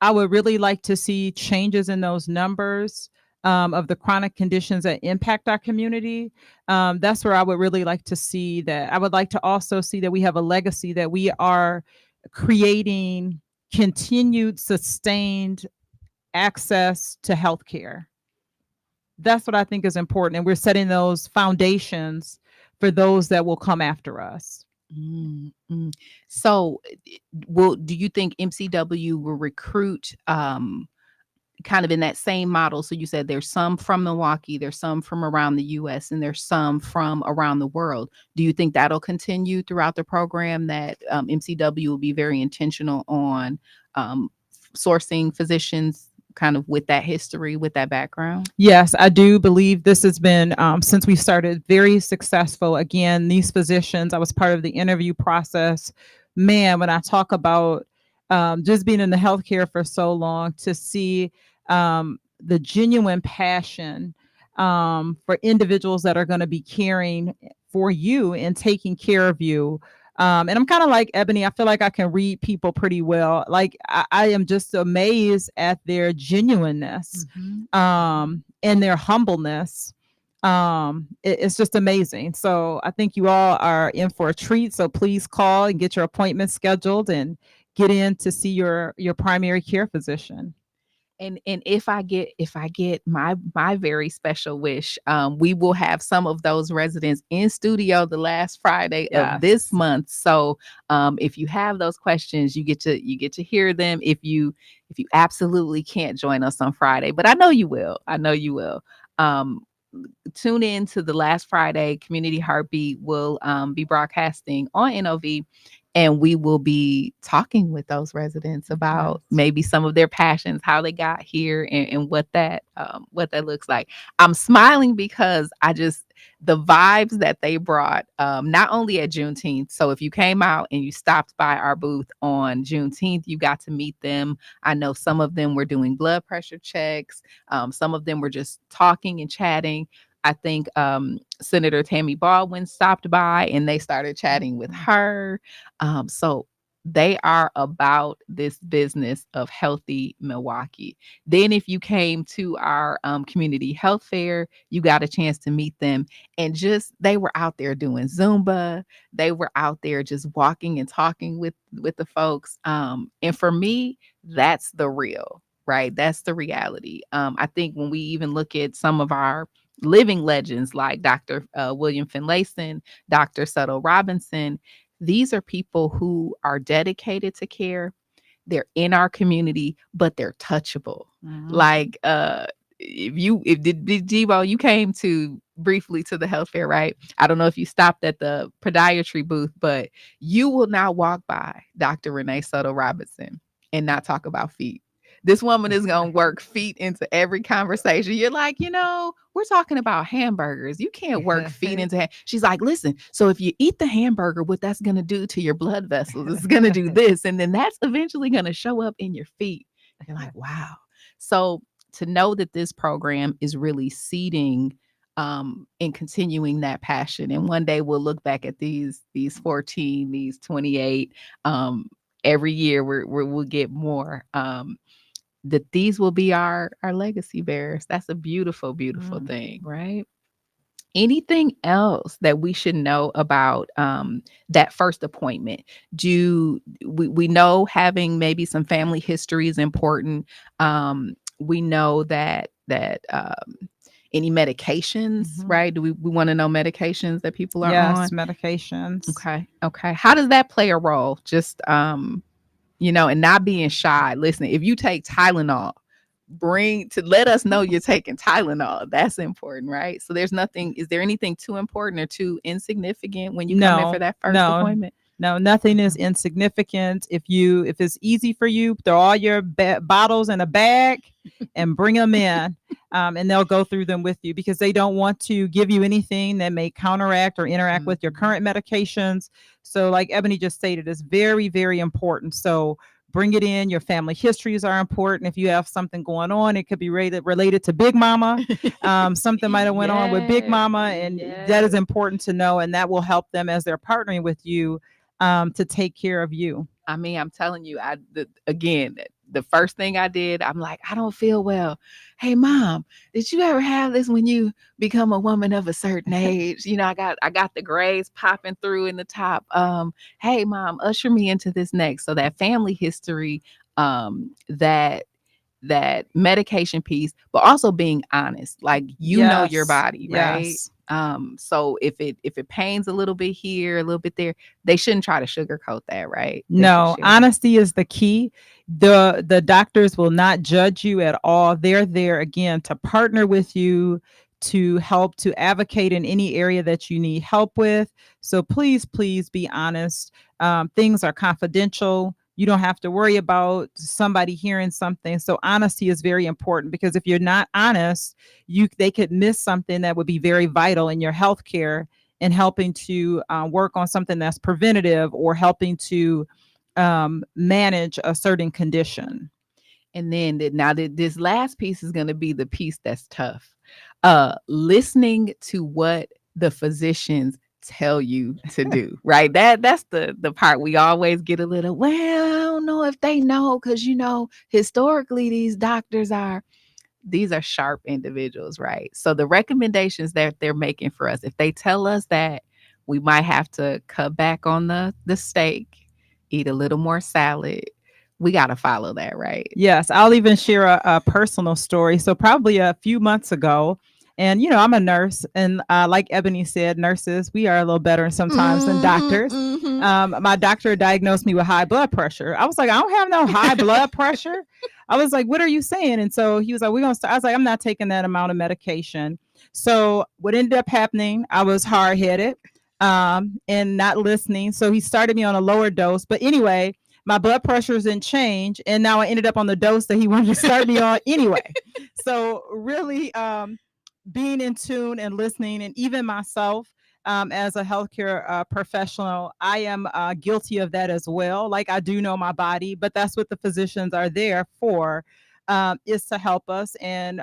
S9: I would really like to see changes in those numbers of the chronic conditions that impact our community. That's where I would really like to see that. I would like to also see that we have a legacy, that we are creating continued, sustained access to healthcare. That's what I think is important. And we're setting those foundations for those that will come after us.
S2: So, do you think MCW will recruit kind of in that same model? So you said there's some from Milwaukee, there's some from around the US, and there's some from around the world. Do you think that'll continue throughout the program, that MCW will be very intentional on sourcing physicians kind of with that history, with that background?
S9: Yes, I do believe this has been, since we started, very successful. Again, these physicians, I was part of the interview process. Man, when I talk about just being in the healthcare for so long, to see the genuine passion for individuals that are going to be caring for you and taking care of you. And I'm kind of like Ebony. I feel like I can read people pretty well. Like I am just amazed at their genuineness and their humbleness. It's just amazing. So I think you all are in for a treat. So please call and get your appointment scheduled and get in to see your primary care physician.
S2: And if I get my very special wish, we will have some of those residents in studio the last Friday of this month. So if you have those questions, you get to hear them. If you absolutely can't join us on Friday, but I know you will. Tune in to the last Friday. Community Heartbeat will be broadcasting on NOV. And we will be talking with those residents about maybe some of their passions, how they got here, and what that looks like. I'm smiling because the vibes that they brought, not only at Juneteenth. So if you came out and you stopped by our booth on Juneteenth, you got to meet them. I know some of them were doing blood pressure checks. Some of them were just talking and chatting. I think Senator Tammy Baldwin stopped by and they started chatting with her. So They are about this business of healthy Milwaukee. Then, if you came to our community health fair, you got a chance to meet them. And just they were out there doing Zumba. They were out there just walking and talking with the folks. And for me, that's the real, right? That's the reality. I think when we even look at some of our living legends like Dr. William Finlayson, Dr. Suttle Robinson, these are people who are dedicated to care. They're in our community, but they're touchable. Like if Debo, you came to briefly to the health fair, right? I don't know if you stopped at the podiatry booth, but you will not walk by Dr. Renee Suttle Robinson and not talk about feet. This woman is going to work feet into every conversation. You're like, we're talking about hamburgers. You can't work feet into She's like, listen, so if you eat the hamburger, what that's going to do to your blood vessels, it's going to do this. And then that's eventually going to show up in your feet. You're like, wow. So to know that this program is really seeding and continuing that passion. And one day we'll look back at these 14, these 28, every year we'll get more. That these will be our legacy bearers. That's a beautiful, beautiful thing, right? Anything else that we should know about that first appointment? Do we know having maybe some family history is important? We know that any medications, right? Do we want to know medications that people are on?
S9: Yes, medications.
S2: Okay. How does that play a role? Just and not being shy. Listen, if you take Tylenol, let us know you're taking Tylenol. That's important, right? So is there anything too important or too insignificant when you come in for that first appointment?
S9: No, nothing is insignificant. If it's easy for you, throw all your bottles in a bag and bring them in. And they'll go through them with you because they don't want to give you anything that may counteract or interact with your current medications. So like Ebony just stated, it's very, very important. So bring it in. Your family histories are important. If you have something going on, it could be related to Big Mama. Something might have went on with Big Mama, and that is important to know. And that will help them as they're partnering with you to take care of you.
S2: I mean, I'm telling you, the first thing I did, I'm like, I don't feel well. Hey, Mom, did you ever have this when you become a woman of a certain age? I got the grays popping through in the top. Hey, Mom, usher me into this next. So that family history, that medication piece, but also being honest, like know your body, right?
S9: Yes.
S2: So if it pains a little bit here, a little bit there, they shouldn't try to sugarcoat that, right?
S9: No, honesty is the key. The doctors will not judge you at all. They're there again to partner with you, to help, to advocate in any area that you need help with. So please be honest. Things are confidential. You don't have to worry about somebody hearing something. So honesty is very important, because if you're not honest, they could miss something that would be very vital in your healthcare and helping to work on something that's preventative or helping to manage a certain condition.
S2: And then this last piece is going to be the piece that's tough. Listening to what the physicians tell you to do, right? That's the part we always get a little, well, I don't know if they know, because historically these doctors these are sharp individuals, right? So the recommendations that they're making for us, if they tell us that we might have to cut back on the steak, eat a little more salad, we got to follow that, right?
S9: Yes, I'll even share a personal story. So probably a few months ago, and I'm a nurse, and like Ebony said, nurses, we are a little better sometimes than doctors. My doctor diagnosed me with high blood pressure. I was like, I don't have no high blood pressure. I was like, what are you saying? And so he was like, we're going to start. I was like, I'm not taking that amount of medication. So what ended up happening, I was hard-headed and not listening. So he started me on a lower dose. But anyway, my blood pressures didn't change. And now I ended up on the dose that he wanted to start me on anyway. So really being in tune and listening, and even myself as a healthcare professional, I am guilty of that as well. Like, I do know my body, but that's what the physicians are there for, is to help us. And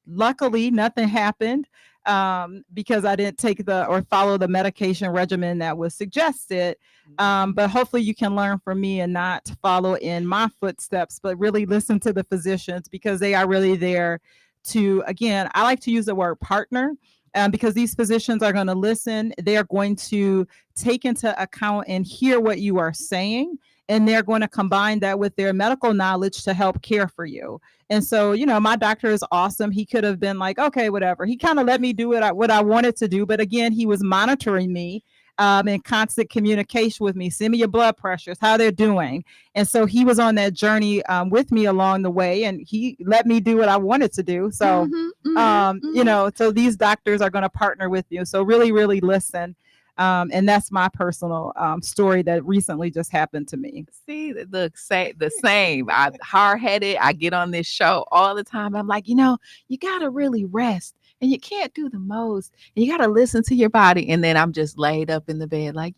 S9: luckily, nothing happened. because I didn't take or follow the medication regimen that was suggested. But hopefully you can learn from me and not follow in my footsteps, but really listen to the physicians, because they are really there to, again, I like to use the word partner. Because these physicians are going to listen, they are going to take into account and hear what you are saying, and they're going to combine that with their medical knowledge to help care for you. And so, my doctor is awesome. He could have been like, okay, whatever. He kind of let me do what I wanted to do. But again, he was monitoring me, in constant communication with me. Send me your blood pressures, how they're doing. And so he was on that journey with me along the way, and he let me do what I wanted to do. So, so these doctors are going to partner with you. So really, really listen. And that's my personal story that recently just happened to me.
S2: See, look, say the same. I'm hard-headed. I get on this show all the time. I'm like, you got to really rest, and you can't do the most, and you got to listen to your body. And then I'm just laid up in the bed like,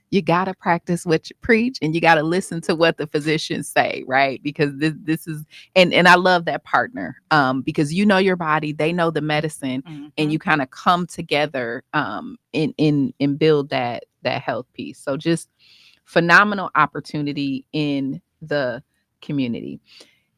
S2: you got to practice what you preach, and you got to listen to what the physicians say, right? Because this is, and I love that partner, because your body, they know the medicine, and you kind of come together and build that health piece. So just phenomenal opportunity in the community.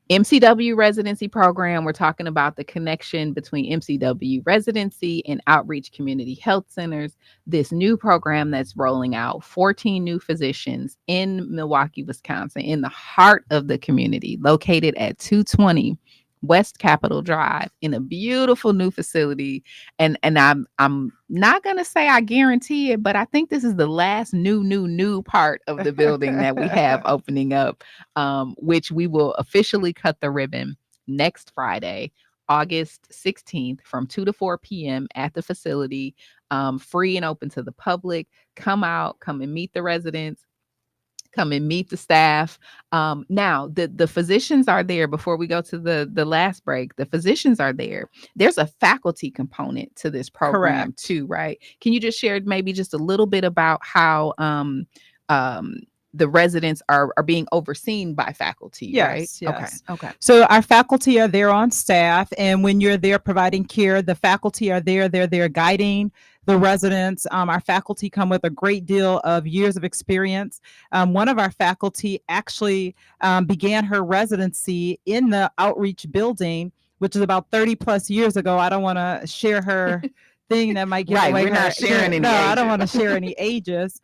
S2: MCW residency program. We're talking about the connection between MCW residency and outreach community health centers. This new program that's rolling out, 14 new physicians in Milwaukee, Wisconsin, in the heart of the community, located at 220 West Capitol Drive, in a beautiful new facility. And I'm not going to say I guarantee it, but I think this is the last new part of the building that we have opening up, which we will officially cut the ribbon next Friday, August 16th, from 2 to 4 p.m. at the facility, free and open to the public. Come out, come and meet the residents, come and meet the staff. Now, the physicians are there. Before we go to the last break, the physicians are there. There's a faculty component to this program. Correct. Too, right? Can you just share maybe just a little bit about how the residents are being overseen by faculty?
S9: Yes,
S2: right?
S9: Yes.
S2: Okay.
S9: So our faculty are there on staff, and when you're there providing care, the faculty are there. They're there guiding the residents. Our faculty come with a great deal of years of experience. One of our faculty actually began her residency in the outreach building, which is about 30 plus years ago. I don't want to share her thing that might give away.
S2: We're not sharing any
S9: No,
S2: ages.
S9: I don't want to share any ages.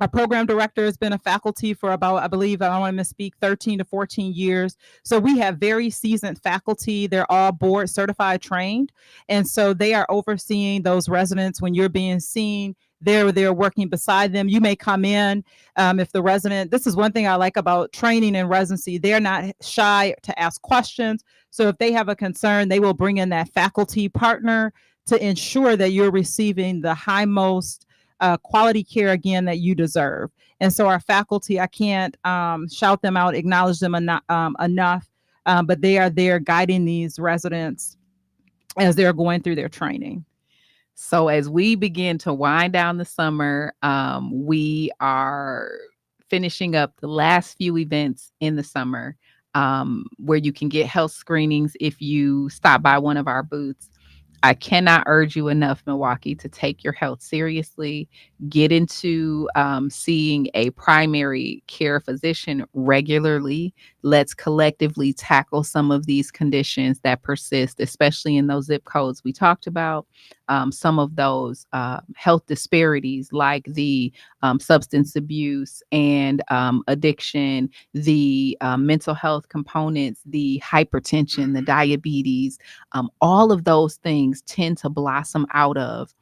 S9: Our program director has been a faculty for about, I believe, I don't want to misspeak, 13 to 14 years. So we have very seasoned faculty. They're all board certified trained. And so they are overseeing those residents when you're being seen. They're working beside them. You may come in if the resident, this is one thing I like about training and residency, they're not shy to ask questions. So if they have a concern, they will bring in that faculty partner to ensure that you're receiving the highmost quality care, again, that you deserve. And so our faculty, I can't shout them out, acknowledge them enough, but they are there guiding these residents as they're going through their training.
S2: So as we begin to wind down the summer, we are finishing up the last few events in the summer, where you can get health screenings if you stop by one of our booths. I cannot urge you enough, Milwaukee, to take your health seriously. Get into seeing a primary care physician regularly. Let's collectively tackle some of these conditions that persist, especially in those zip codes we talked about. Some of those health disparities, like the substance abuse and addiction, the mental health components, the hypertension, the diabetes, all of those things tend to blossom out of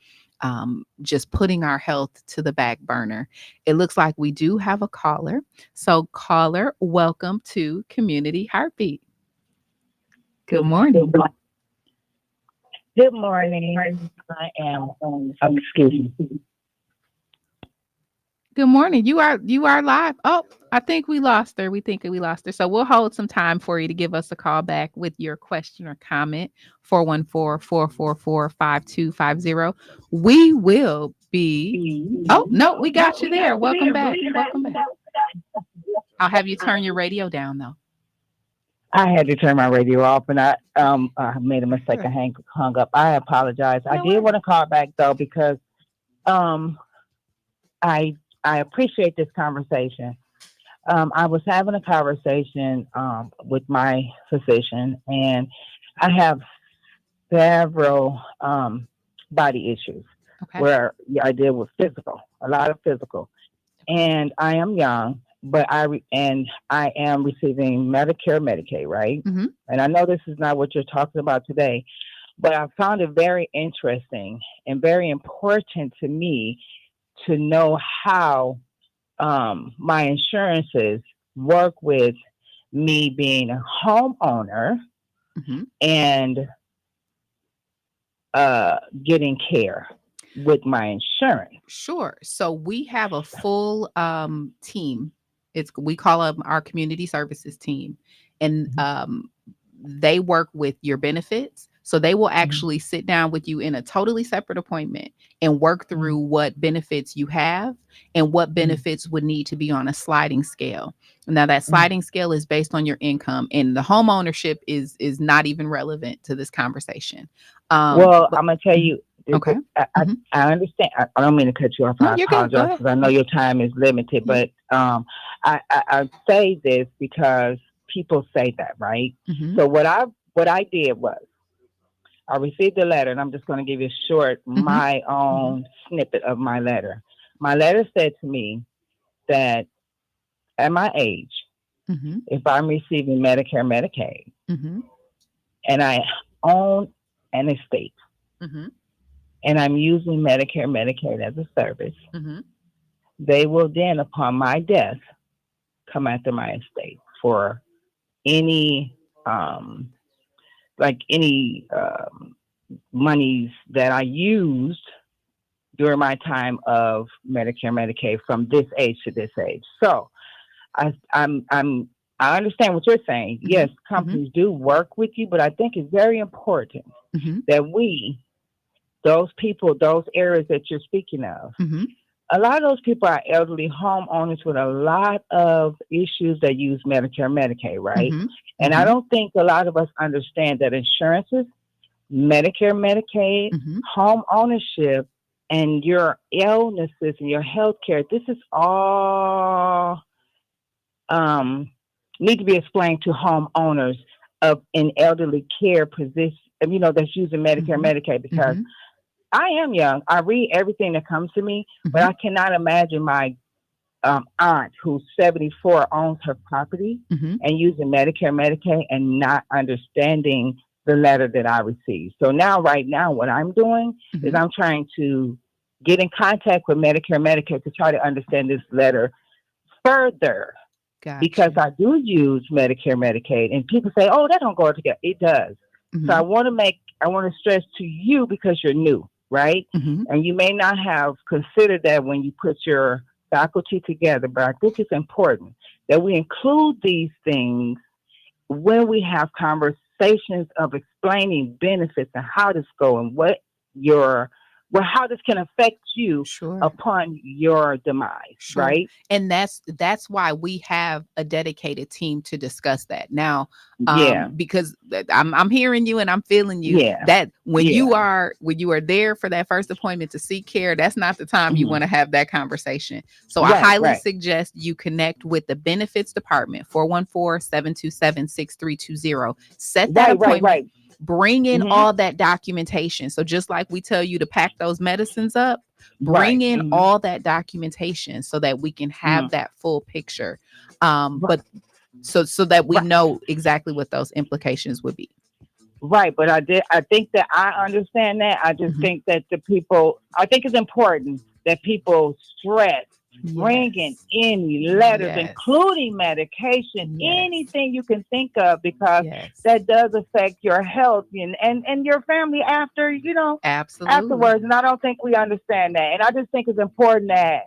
S2: just putting our health to the back burner. It looks like we do have a caller. So caller, welcome to Community Heartbeat. Good morning.
S10: Good morning. I am, excuse me.
S2: Good morning. You are live. Oh, I think we lost her. We think we lost her. So we'll hold some time for you to give us a call back with your question or comment. 414-444-5250. We will be. Oh, no, we got you there. Welcome back. Welcome back. I'll have you turn your radio down, though.
S10: I had to turn my radio off, and I made a mistake.
S2: Sure.
S10: Hung up. I apologize. I
S2: No
S10: did
S2: worries.
S10: want to call back though because um, I I appreciate this conversation. I was having a conversation with my physician, and I have several body issues
S2: Okay.
S10: where I deal with physical, a lot of physical, and I am young, but I am receiving Medicare, Medicaid, right?
S2: Mm-hmm.
S10: And I know this is not what you're talking about today, but I found it very interesting and very important to me to know how my insurances work with me being a homeowner
S2: Mm-hmm.
S10: and getting care with my insurance.
S2: Sure. So we have a full team. We call them our community services team, and they work with your benefits. So they will actually sit down with you in a totally separate appointment and work through what benefits you have and what benefits would need to be on a sliding scale. Now that sliding scale is based on your income, and the home ownership is not even relevant to this conversation.
S10: Well,
S2: But
S10: I'm gonna tell you.
S2: okay.
S10: I understand. I don't mean to cut you off.
S2: No,
S10: I
S2: you're good. Go
S10: apologize
S2: ahead.
S10: because I know your time is limited. But I say this because people say that, right?
S2: Mm-hmm.
S10: So what I did was I received a letter, and I'm just going to give you a short, my own snippet of my letter. My letter said to me that at my age,
S2: Mm-hmm.
S10: if I'm receiving Medicare, Medicaid,
S2: Mm-hmm.
S10: and I own an estate,
S2: Mm-hmm.
S10: and I'm using Medicare, Medicaid as a service,
S2: Mm-hmm.
S10: they will then, upon my death, come after my estate for any, any monies that I used during my time of Medicare, Medicaid from this age to this age. So I understand what you're saying. Yes, companies do work with you, but I think it's very important that those people, those areas that you're speaking of, a lot of those people are elderly homeowners with a lot of issues that use Medicare, Medicaid, right? And I don't think a lot of us understand that insurances, Medicare, Medicaid, home ownership, and your illnesses and your health care, this is all need to be explained to homeowners of an elderly care position, that's using Medicare, Medicaid, because I am young. I read everything that comes to me, but I cannot imagine my aunt who's 74 owns her property and using Medicare, Medicaid and not understanding the letter that I received. So right now, what I'm doing is I'm trying to get in contact with Medicare, Medicaid to try to understand this letter further.
S2: Gotcha.
S10: Because I do use Medicare, Medicaid, and people say, "Oh, that don't go together." It does. So I want to stress to you because you're new, right? And you may not have considered that when you put your faculty together, but I think it's important that we include these things when we have conversations of explaining benefits and how this go and how this can affect you upon your demise, right?
S2: And that's why we have a dedicated team to discuss that now. Because I'm hearing you and I'm feeling you that when you are there for that first appointment to seek care, that's not the time you want to have that conversation. So I highly suggest you connect with the benefits department, 414-727-6320. Set that appointment. Bring in all that documentation. So just like we tell you to pack those medicines up, bring in all that documentation so that we can have that full picture. But so that we know exactly what those implications would be.
S10: Right. But I think that I understand that. I just think that I think it's important that people stress bringing in letters, including medication, anything you can think of, because that does affect your health and your family afterwards. And I don't think we understand that. And I just think it's important that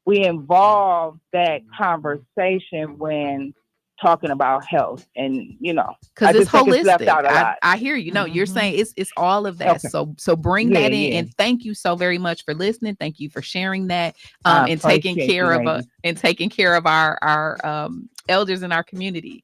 S10: we involve that conversation when talking about health, and
S2: because it's holistic.
S10: It's left out a lot.
S2: I hear you. No, you're saying it's all of that. So bring that in, and thank you so very much for listening. Thank you for sharing that and taking care of our elders in our community.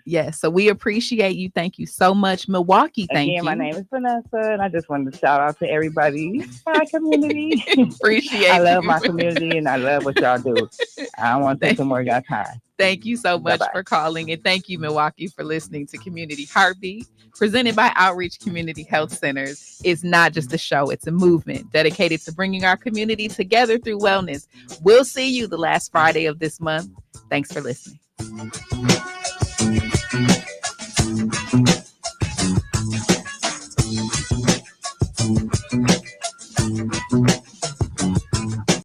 S10: Yes.
S2: So we appreciate you. Thank you so much, Milwaukee. Thank
S10: Again,
S2: you.
S10: my name is Vanessa, and I just wanted to shout out to everybody, my community.
S2: Appreciate
S10: I love
S2: you.
S10: my community, and I love what y'all do. I don't want to take some more of your time.
S2: Thank you so much for calling, and thank you, Milwaukee, for listening to Community Heartbeat, presented by Outreach Community Health Centers. It's not just a show, it's a movement dedicated to bringing our community together through wellness. We'll see you the last Friday of this month. Thanks for listening.